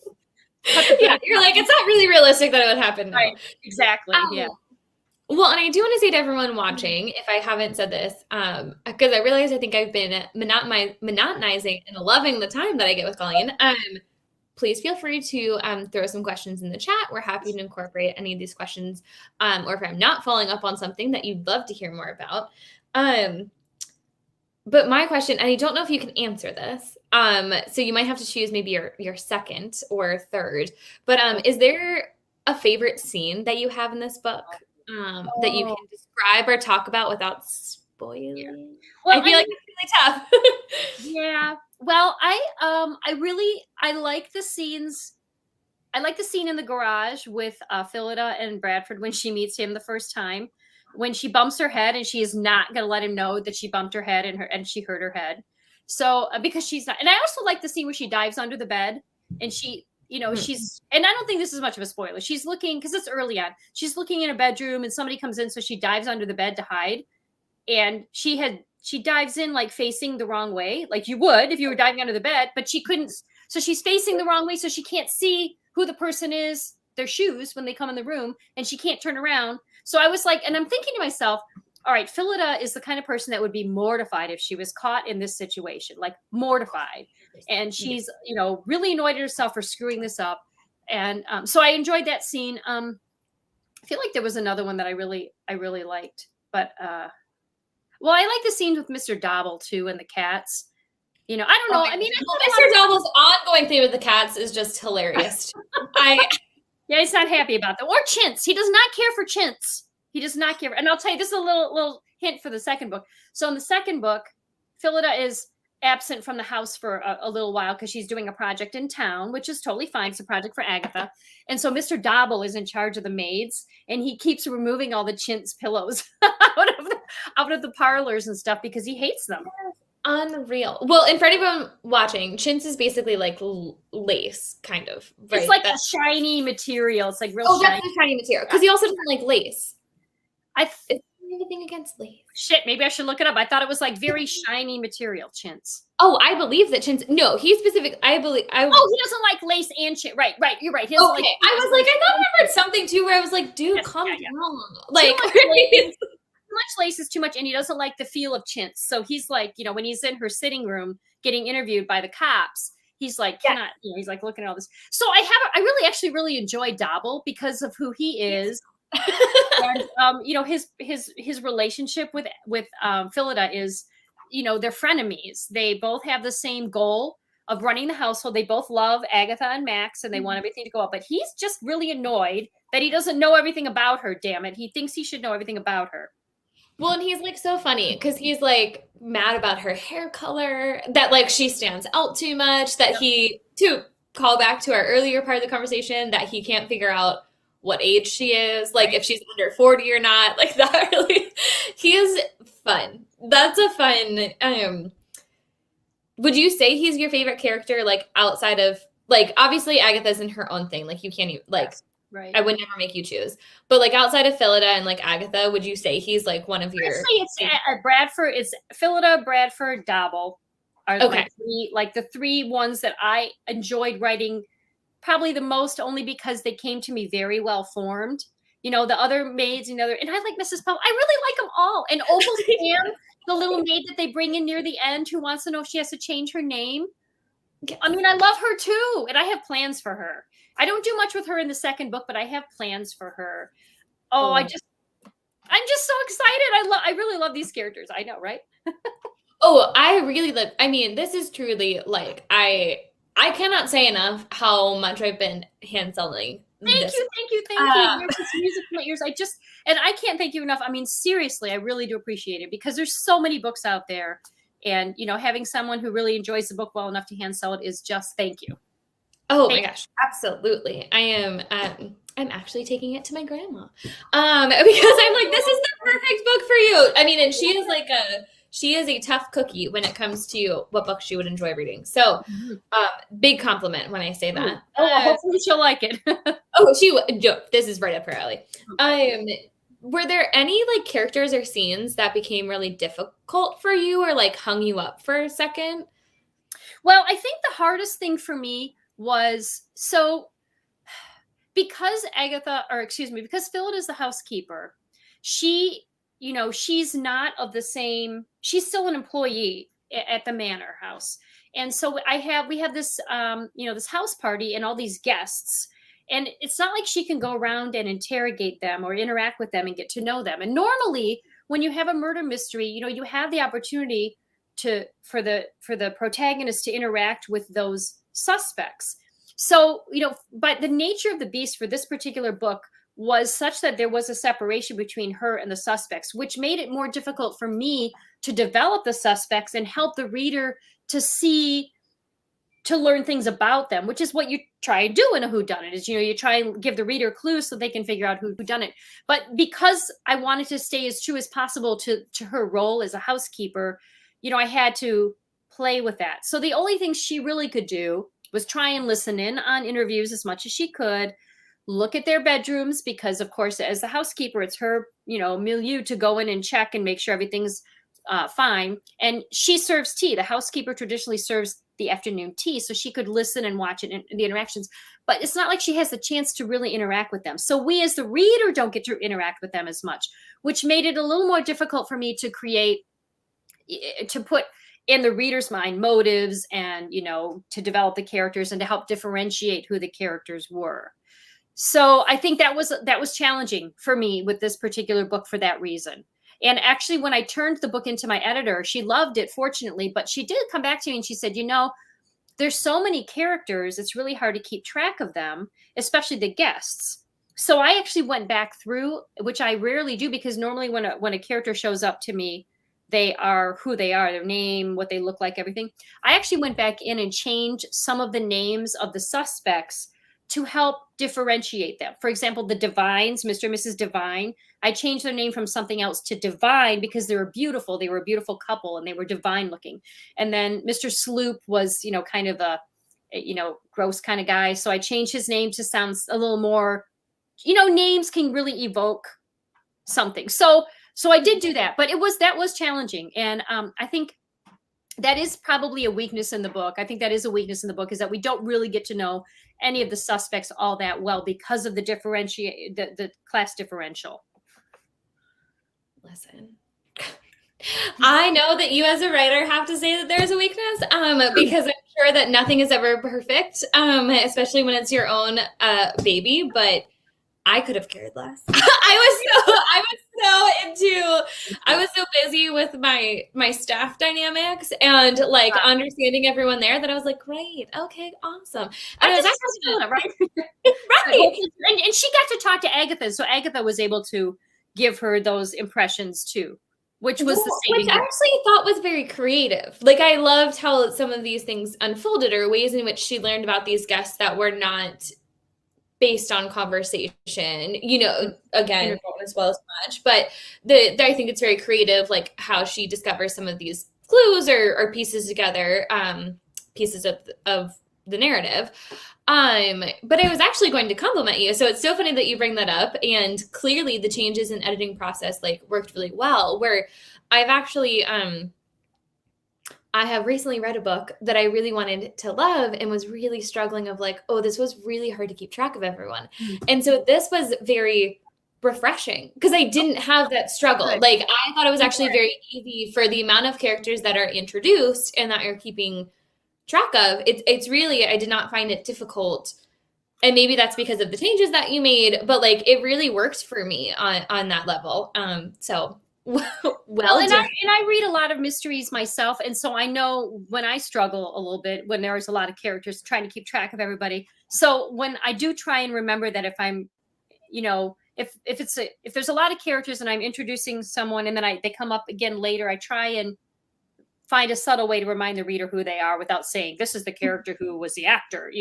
Yeah, you're like, it's not really realistic that it would happen now. Right, exactly, yeah. Well, and I do want to say to everyone watching, if I haven't said this, because I realize I think I've been monotonizing and loving the time that I get with Colleen, please feel free to throw some questions in the chat. We're happy to incorporate any of these questions, or if I'm not following up on something that you'd love to hear more about. But my question, and I don't know if you can answer this, so you might have to choose maybe your second or third, but is there a favorite scene that you have in this book that you can describe or talk about without spoiling. Yeah. Well, I feel like it's really tough. Yeah. Well, I like the scenes. I like the scene in the garage with Phyllida and Bradford when she meets him the first time, when she bumps her head and she is not going to let him know that she bumped her head and she hurt her head. So because she's not, and I also like the scene where she dives under the bed and she, she's, and I don't think this is much of a spoiler. She's looking, because it's early on, she's looking in a bedroom and somebody comes in, so she dives under the bed to hide, and she dives in like facing the wrong way, like you would if you were diving under the bed, but she couldn't. So she's facing the wrong way, so she can't see who the person is, their shoes when they come in the room, and she can't turn around. So I was like, and I'm thinking to myself, all right, Phyllida is the kind of person that would be mortified if she was caught in this situation, like mortified. And she's, really annoyed at herself for screwing this up. And so I enjoyed that scene. I feel like there was another one that I really liked, but well, I like the scenes with Mr. Dobble too and the cats. I don't know. I mean, Mr. Dobble's ongoing thing with the cats is just hilarious. Yeah, he's not happy about that. Or Chintz. He does not care for Chintz. He does not care. And I'll tell you, this is a little hint for the second book. So in the second book, Phyllida is absent from the house for a little while because she's doing a project in town, which is totally fine. It's a project for Agatha. And so Mr. Dobble is in charge of the maids, and he keeps removing all the Chintz pillows out of the parlors and stuff because he hates them. Unreal. Well, and for anyone watching, chintz is basically like lace, kind of. Right? It's like a shiny material. It's like real shiny. That's a shiny material. Because he also doesn't like lace. Is anything against lace? Shit, maybe I should look it up. I thought it was like very shiny material, chintz. Oh, I believe that chintz. No, he specific. I believe. Oh, he doesn't like lace and chintz. Right. You're right. Okay. I was like, I thought I remembered something too, where I was like, dude, calm down. Like. Much lace is too much, and he doesn't like the feel of chintz. So he's like, when he's in her sitting room getting interviewed by the cops, he's like, he's like looking at all this. So I really enjoy Dobble because of who he is. And his relationship with Phyllida is, they're frenemies. They both have the same goal of running the household. They both love Agatha and Max, and they want everything to go up. But he's just really annoyed that he doesn't know everything about her. Damn it, he thinks he should know everything about her. Well, and he's like so funny because he's like mad about her hair color, that like she stands out too much, that he, to call back to our earlier part of the conversation, that he can't figure out what age she is, like if she's under 40 or not, like that really, he is fun. That's a fun, would you say he's your favorite character, like outside of, like obviously Agatha's in her own thing, like you can't even, like, right. I would never make you choose. But like outside of Phyllida and like Agatha, would you say he's like one of your? I'd say it's Bradford. It's Phyllida, Bradford, Dobble are the three ones that I enjoyed writing probably the most, only because they came to me very well formed. The other maids and I like Mrs. Powell. I really like them all. And Opal Sam, the little maid that they bring in near the end who wants to know if she has to change her name. I mean, I love her too, and I have plans for her. I don't do much with her in the second book, but I have plans for her. I'm just so excited. I really love these characters. I know, right? I really love. I mean, this is truly like I cannot say enough how much I've been hand selling. Thank you. There's this music in my ears. And I can't thank you enough. I mean, seriously, I really do appreciate it because there's so many books out there, and having someone who really enjoys the book well enough to hand sell it is just thank you. Oh my gosh, absolutely. I am I'm actually taking it to my grandma. Because I'm like, this is the perfect book for you. I mean, and she is a tough cookie when it comes to what books she would enjoy reading. So big compliment when I say that. Hopefully she'll like it. This is right up her alley. Were there any like characters or scenes that became really difficult for you or like hung you up for a second? Well, I think the hardest thing for me was because Phyllida is the housekeeper, she, she's not of the same, she's still an employee at the manor house. And so we have this, this house party and all these guests, and it's not like she can go around and interrogate them or interact with them and get to know them. And normally when you have a murder mystery, you have the opportunity for the protagonist to interact with those suspects. So, but the nature of the beast for this particular book was such that there was a separation between her and the suspects, which made it more difficult for me to develop the suspects and help the reader to learn things about them, which is what you try and do in a whodunit, is, you try and give the reader clues so they can figure out who done it. But because I wanted to stay as true as possible to her role as a housekeeper, I had to play with that. So the only thing she really could do was try and listen in on interviews as much as she could, look at their bedrooms, because of course, as the housekeeper, it's her, milieu to go in and check and make sure everything's fine. And she serves tea. The housekeeper traditionally serves the afternoon tea, so she could listen and watch it in the interactions, but it's not like she has the chance to really interact with them. So we as the reader don't get to interact with them as much, which made it a little more difficult for me to put in the reader's mind motives and, to develop the characters and to help differentiate who the characters were. So I think that was challenging for me with this particular book for that reason. And actually, when I turned the book into my editor, she loved it, fortunately, but she did come back to me and she said, there's so many characters, it's really hard to keep track of them, especially the guests. So I actually went back through, which I rarely do, because normally when a character shows up to me, they are who they are, their name, what they look like, everything. I actually went back in and changed some of the names of the suspects to help differentiate them. For example, the Devines, Mr. and Mrs. Devine, I changed their name from something else to Divine because they were beautiful. They were a beautiful couple and they were divine looking. And then Mr. Sloop was, kind of a gross kind of guy. So I changed his name to sound a little more, names can really evoke something. So I did do that, but that was challenging. And I think that is probably a weakness in the book. I think that is a weakness in the book, is that we don't really get to know any of the suspects all that well because of the class differential. Listen, I know that you as a writer have to say that there's a weakness, because I'm sure that nothing is ever perfect, especially when it's your own baby, but I could have cared less. I was so busy with my staff dynamics and understanding everyone there that I was like, great, okay, awesome. And I was actually right. Right. And she got to talk to Agatha, so Agatha was able to give her those impressions too, which was the saving. Which I actually thought was very creative. Like, I loved how some of these things unfolded, or ways in which she learned about these guests that were not based on conversation, again, as well as much, but I think it's very creative, like how she discovers some of these clues or pieces together, pieces of the narrative. But I was actually going to compliment you. So it's so funny that you bring that up. And clearly the changes in editing process worked really well, where I've actually, I have recently read a book that I really wanted to love and was really struggling of this was really hard to keep track of everyone. Mm-hmm. And so this was very refreshing because I didn't have that struggle. Good. I thought it was actually very easy for the amount of characters that are introduced and that you're keeping track of. It's really, I did not find it difficult. And maybe that's because of the changes that you made, but it really works for me on that level. Well, and I read a lot of mysteries myself, and so I know when I struggle a little bit when there's a lot of characters trying to keep track of everybody. So when I do try and remember that, if I'm, if there's a lot of characters and I'm introducing someone and then they come up again later, I try and find a subtle way to remind the reader who they are without saying this is the character who was the actor,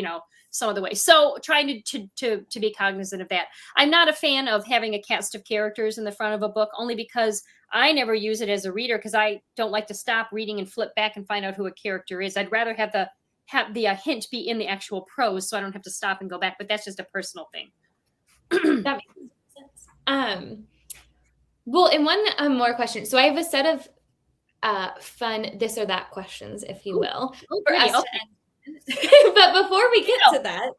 some of the way. So trying to be cognizant of that. I'm not a fan of having a cast of characters in the front of a book, only because I never use it as a reader, because I don't like to stop reading and flip back and find out who a character is. I'd rather have the hint be in the actual prose, so I don't have to stop and go back. But that's just a personal thing. That makes sense. Well, and one more question. So I have a set of fun this or that questions, if you will, for us to end. But before we get to that,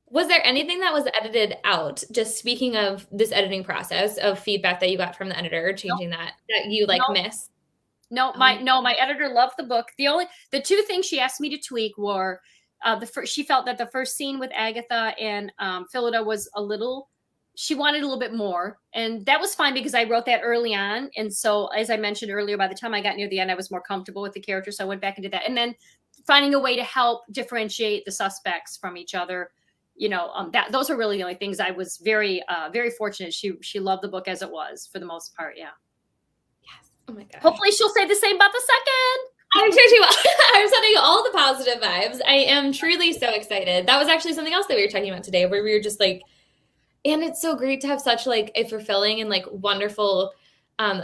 was there anything that was edited out? Just speaking of this editing process of feedback that you got from the editor, changing that you miss? No, my editor loved the book. The two things she asked me to tweak were she felt that the first scene with Agatha and Phyllida was she wanted a little bit more, and that was fine because I wrote that early on. And so, as I mentioned earlier, by the time I got near the end, I was more comfortable with the character. So I went back into that. And then finding a way to help differentiate the suspects from each other. those are really the only things. I was very, very fortunate. She loved the book as it was for the most part. Yeah. Yes. Oh my God. Hopefully she'll say the same about the second. I'm sure she will. I'm sending all the positive vibes. I am truly so excited. That was actually something else that we were talking about today, where we were just like, and it's so great to have such like a fulfilling and like wonderful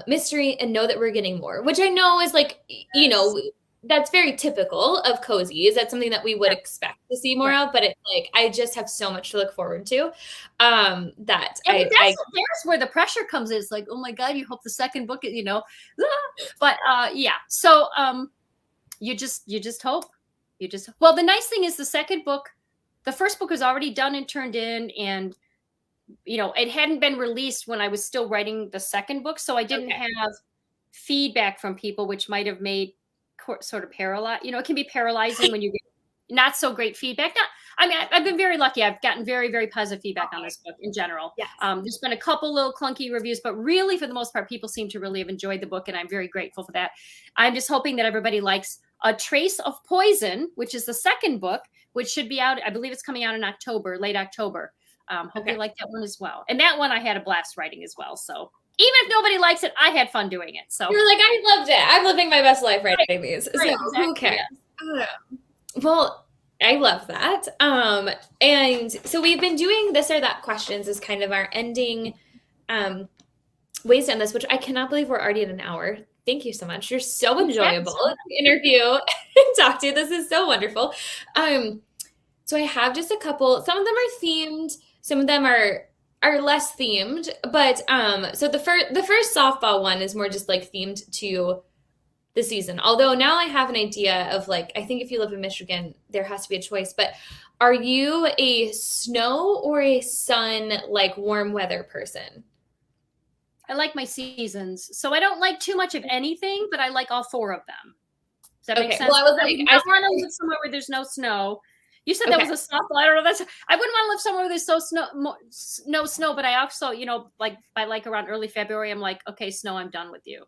mystery and know that we're getting more, which I know is like, that's very typical of cozies. That's something that we would expect to see more of, but it's like, I just have so much to look forward to. That's where the pressure comes in. It's like, oh my God, you hope the second book, but yeah. So you just hope. Well, the nice thing is the first book was already done and turned in, and it hadn't been released when I was still writing the second book. So I didn't have feedback from people, which might have made sort of paralyzed. It can be paralyzing when you get not so great feedback. I've been very lucky. I've gotten very, very positive feedback on this book in general. Yes. There's been a couple little clunky reviews, but really for the most part, people seem to really have enjoyed the book. And I'm very grateful for that. I'm just hoping that everybody likes A Trace of Poison, which is the second book, which should be out. I believe it's coming out in October, late October. Hope you like that one as well. And that one I had a blast writing as well. So even if nobody likes it, I had fun doing it. So you're like, I loved it. I'm living my best life writing these. So exactly, who cares? Well, I love that. And so we've been doing this or that questions as kind of our ending ways to end this, which I cannot believe we're already at an hour. Thank you so much. You're so enjoyable to interview and talk to. This is so wonderful. So I have just a couple. Some of them are themed. Some of them are less themed, but so the first softball one is more just like themed to the season. Although now I have an idea of like, I think if you live in Michigan, there has to be a choice, but are you a snow or a sun, like warm weather person? I like my seasons. So I don't like too much of anything, but I like all four of them. Does that make sense? Well, I was like, I want to live somewhere where there's no snow. You said that was a softball. I don't know. I wouldn't want to live somewhere where there's no snow, but I also, like by like around early February, I'm like, okay, snow, I'm done with you.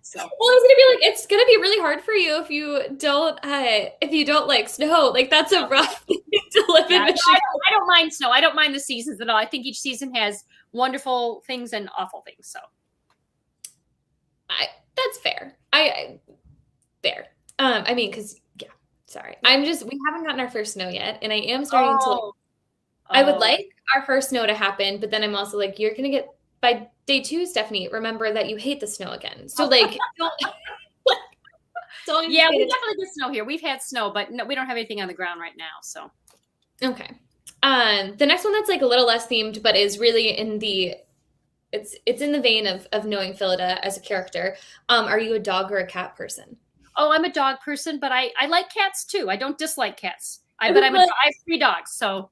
So well, I was gonna be like, it's gonna be really hard for you if you don't like snow. Like that's a rough thing to live in Michigan. I don't mind snow. I don't mind the seasons at all. I think each season has wonderful things and awful things. So that's fair. Fair. I mean, because sorry. We haven't gotten our first snow yet, and I am starting to I would like our first snow to happen, but then I'm also like, you're going to get, by day 2, Stephanie, remember that you hate the snow again. So like, don't yeah, we definitely get snow here. We've had snow, but no, we don't have anything on the ground right now. So, okay. The next one that's like a little less themed, but is really it's in the vein of knowing Phyllida as a character. Are you a dog or a cat person? Oh, I'm a dog person, but I like cats too. I don't dislike cats. I have 3 dogs. So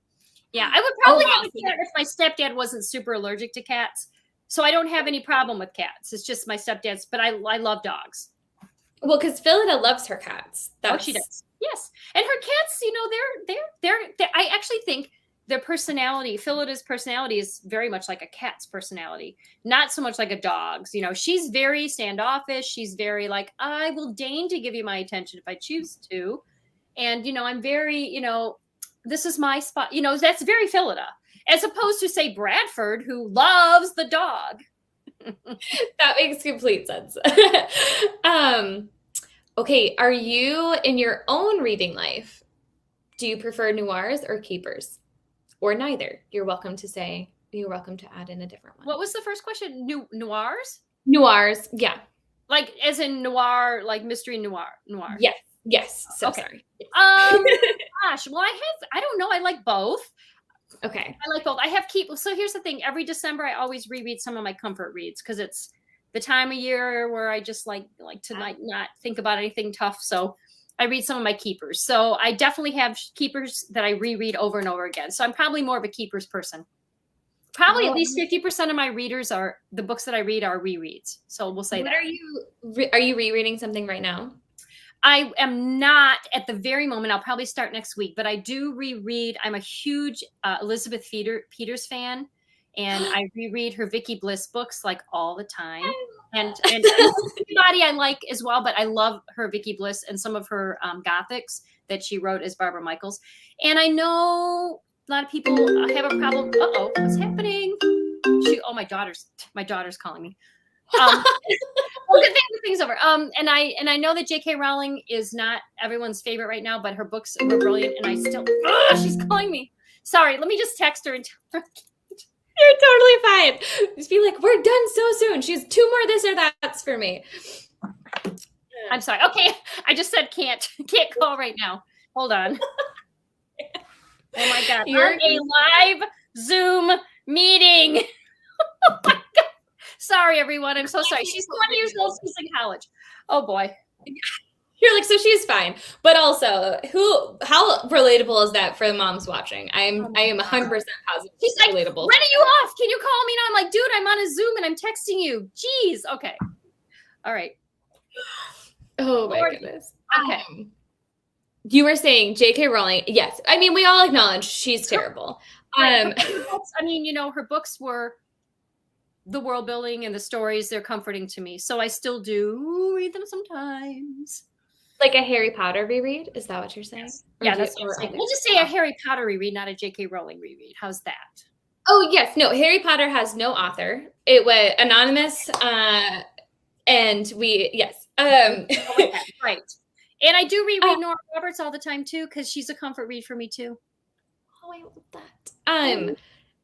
yeah, I would probably have a cat if my stepdad wasn't super allergic to cats. So I don't have any problem with cats. It's just my stepdad's, but I love dogs. Well, because Phyllida loves her cats. She does. Yes. And her cats, they're I actually think their personality, Phyllida's personality is very much like a cat's personality, not so much like a dog's. She's very standoffish. She's very like, I will deign to give you my attention if I choose to. And, I'm very, this is my spot. That's very Phyllida, as opposed to, say, Bradford, who loves the dog. That makes complete sense. Okay. Are you, in your own reading life, do you prefer noirs or keepers? Or neither? You're welcome to add in a different one. What was the first question? Noirs? Noirs, yeah. Like as in noir, like mystery noir. Yes. So okay. Sorry. Gosh, well, I don't know. I like both. Okay. I like both. I have so here's the thing. Every December, I always reread some of my comfort reads because it's the time of year where I just like to not think about anything tough. So I read some of my keepers. So I definitely have keepers that I reread over and over again. So I'm probably more of a keepers person. Probably at least 50% of my readers the books that I read are rereads. So we'll say that. Are you rereading something right now? I am not at the very moment. I'll probably start next week, but I do reread. I'm a huge Elizabeth Peters fan, and I reread her Vicky Bliss books like all the time. And anybody I like as well, but I love her Vicky Bliss and some of her Gothics that she wrote as Barbara Michaels. And I know lot of people have a problem. Uh-oh, what's happening? Oh, my daughter's calling me. Well, good thing the thing's over. And I know that J.K. Rowling is not everyone's favorite right now, but her books were brilliant, and I still. She's calling me. Sorry, let me just text her and tell her. You're totally fine. Just be like, we're done so soon. She's 2 more this or that's for me. I'm sorry. Okay, I just said can't call right now. Hold on. Oh my God, you're a live Zoom meeting. Oh my God. Sorry, everyone. I'm so sorry. She's 20 years old. She's in college. Oh boy. You're like, so she's fine. But also, how relatable is that for the moms watching? I am 100% positive. She's like, relatable. When are you off? Can you call me now? I'm like, dude, I'm on a Zoom and I'm texting you. Jeez. Okay. All right. Oh my goodness. Okay. You were saying J.K. Rowling. Yes. I mean, we all acknowledge she's terrible. I mean, you know, her books were the world building and the stories, they're comforting to me. So I still do read them sometimes. Like a Harry Potter reread? Is that what you're saying? Yes. Yeah, that's what I'm saying. We'll just say a Harry Potter reread, not a J.K. Rowling reread. How's that? Oh, yes. No, Harry Potter has no author. It was anonymous. And yes. Right. And I do reread Nora Roberts all the time, too, because she's a comfort read for me, too. Oh, I love that.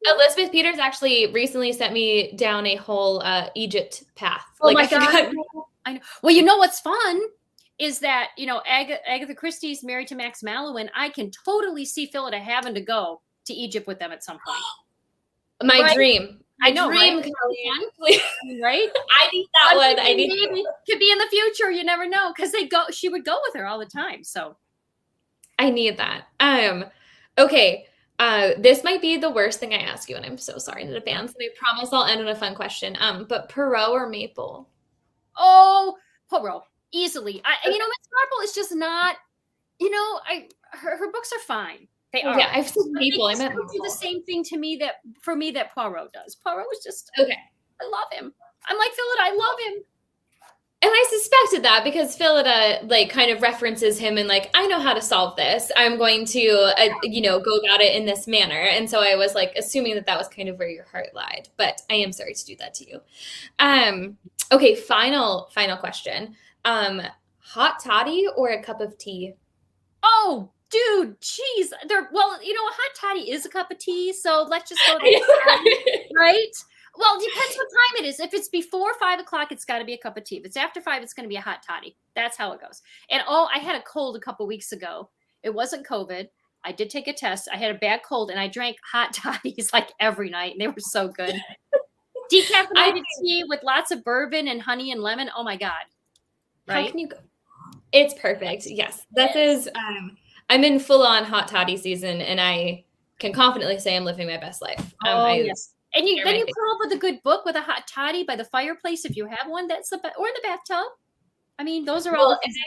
Elizabeth Peters actually recently sent me down a whole Egypt path. Oh, my God. I know. Well, you know what's fun is that, you know, Agatha Christie's married to Max Mallowan. I can totally see Phyllida having to go to Egypt with them at some point. My dream. I know, dream, right? Right? I need that one. I need maybe could be in the future. You never know, because she would go with her all the time. So I need that. Okay. This might be the worst thing I ask you, and I'm so sorry in advance. And I promise I'll end on a fun question. But Perot or Maple? Oh, Perot. Easily. You know, Miss Marple is just not, you know, her books are fine. They are. Yeah, I've seen Maple. I meant do the same thing to me that Poirot does. Poirot was just okay. I love him. I'm like Phyllida, I love him. And I suspected that because Phyllida like kind of references him and like, I know how to solve this. I'm going to, go about it in this manner. And so I was like assuming that was kind of where your heart lied. But I am sorry to do that to you. Okay, final question. Hot toddy or a cup of tea? Oh, dude, geez. A hot toddy is a cup of tea. So let's just go there, right? Well, it depends what time it is. If it's before 5 o'clock, it's got to be a cup of tea. If it's after 5, it's going to be a hot toddy. That's how it goes. And I had a cold a couple weeks ago. It wasn't COVID. I did take a test. I had a bad cold, and I drank hot toddies like every night, and they were so good. Decaffeinated tea with lots of bourbon and honey and lemon. Oh my God! Right? How can you go? It's perfect. Yes, this is. I'm in full-on hot toddy season, and I can confidently say I'm living my best life. Yes. And then you curl up with a good book with a hot toddy by the fireplace if you have one. That's or in the bathtub. I mean, those are all. The things.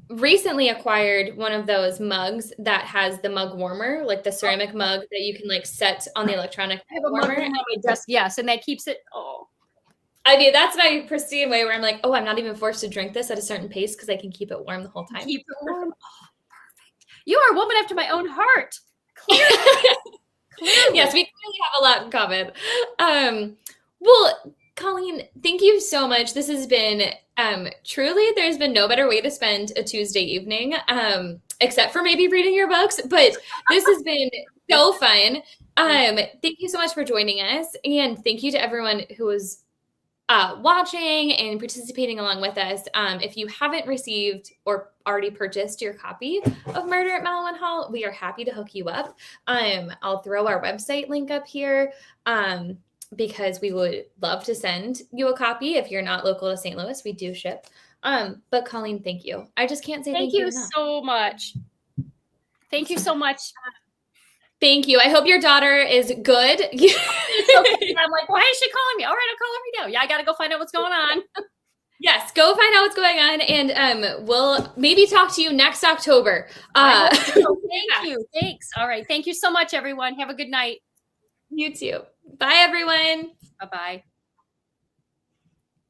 I recently acquired one of those mugs that has the mug warmer, like the ceramic mug that you can like set on the electronic warmer. On my desk, yes, and that keeps it. Oh, I mean, that's my pristine way where I'm like, I'm not even forced to drink this at a certain pace because I can keep it warm the whole time. Keep it warm. Oh, perfect. You are a woman after my own heart. Clearly. Yes, we clearly have a lot in common. Well, Colleen, thank you so much. This has been truly, there's been no better way to spend a Tuesday evening, except for maybe reading your books, but this has been so fun. Thank you so much for joining us, and thank you to everyone who was watching and participating along with us. If you haven't received or already purchased your copy of Murder at Mallowan Hall, we are happy to hook you up. I'll throw our website link up here because we would love to send you a copy. If you're not local to St. Louis, we do ship. But Colleen, thank you. I just can't say thank you enough. So much. Thank you so much. Thank you. I hope your daughter is good. I'm like, why is she calling me? All right, I'll call her right now. Yeah, I got to go find out what's going on. Yes, go find out what's going on, and we'll maybe talk to you next October. Thank you. Thanks. All right. Thank you so much, everyone. Have a good night. You too. Bye, everyone. Bye-bye.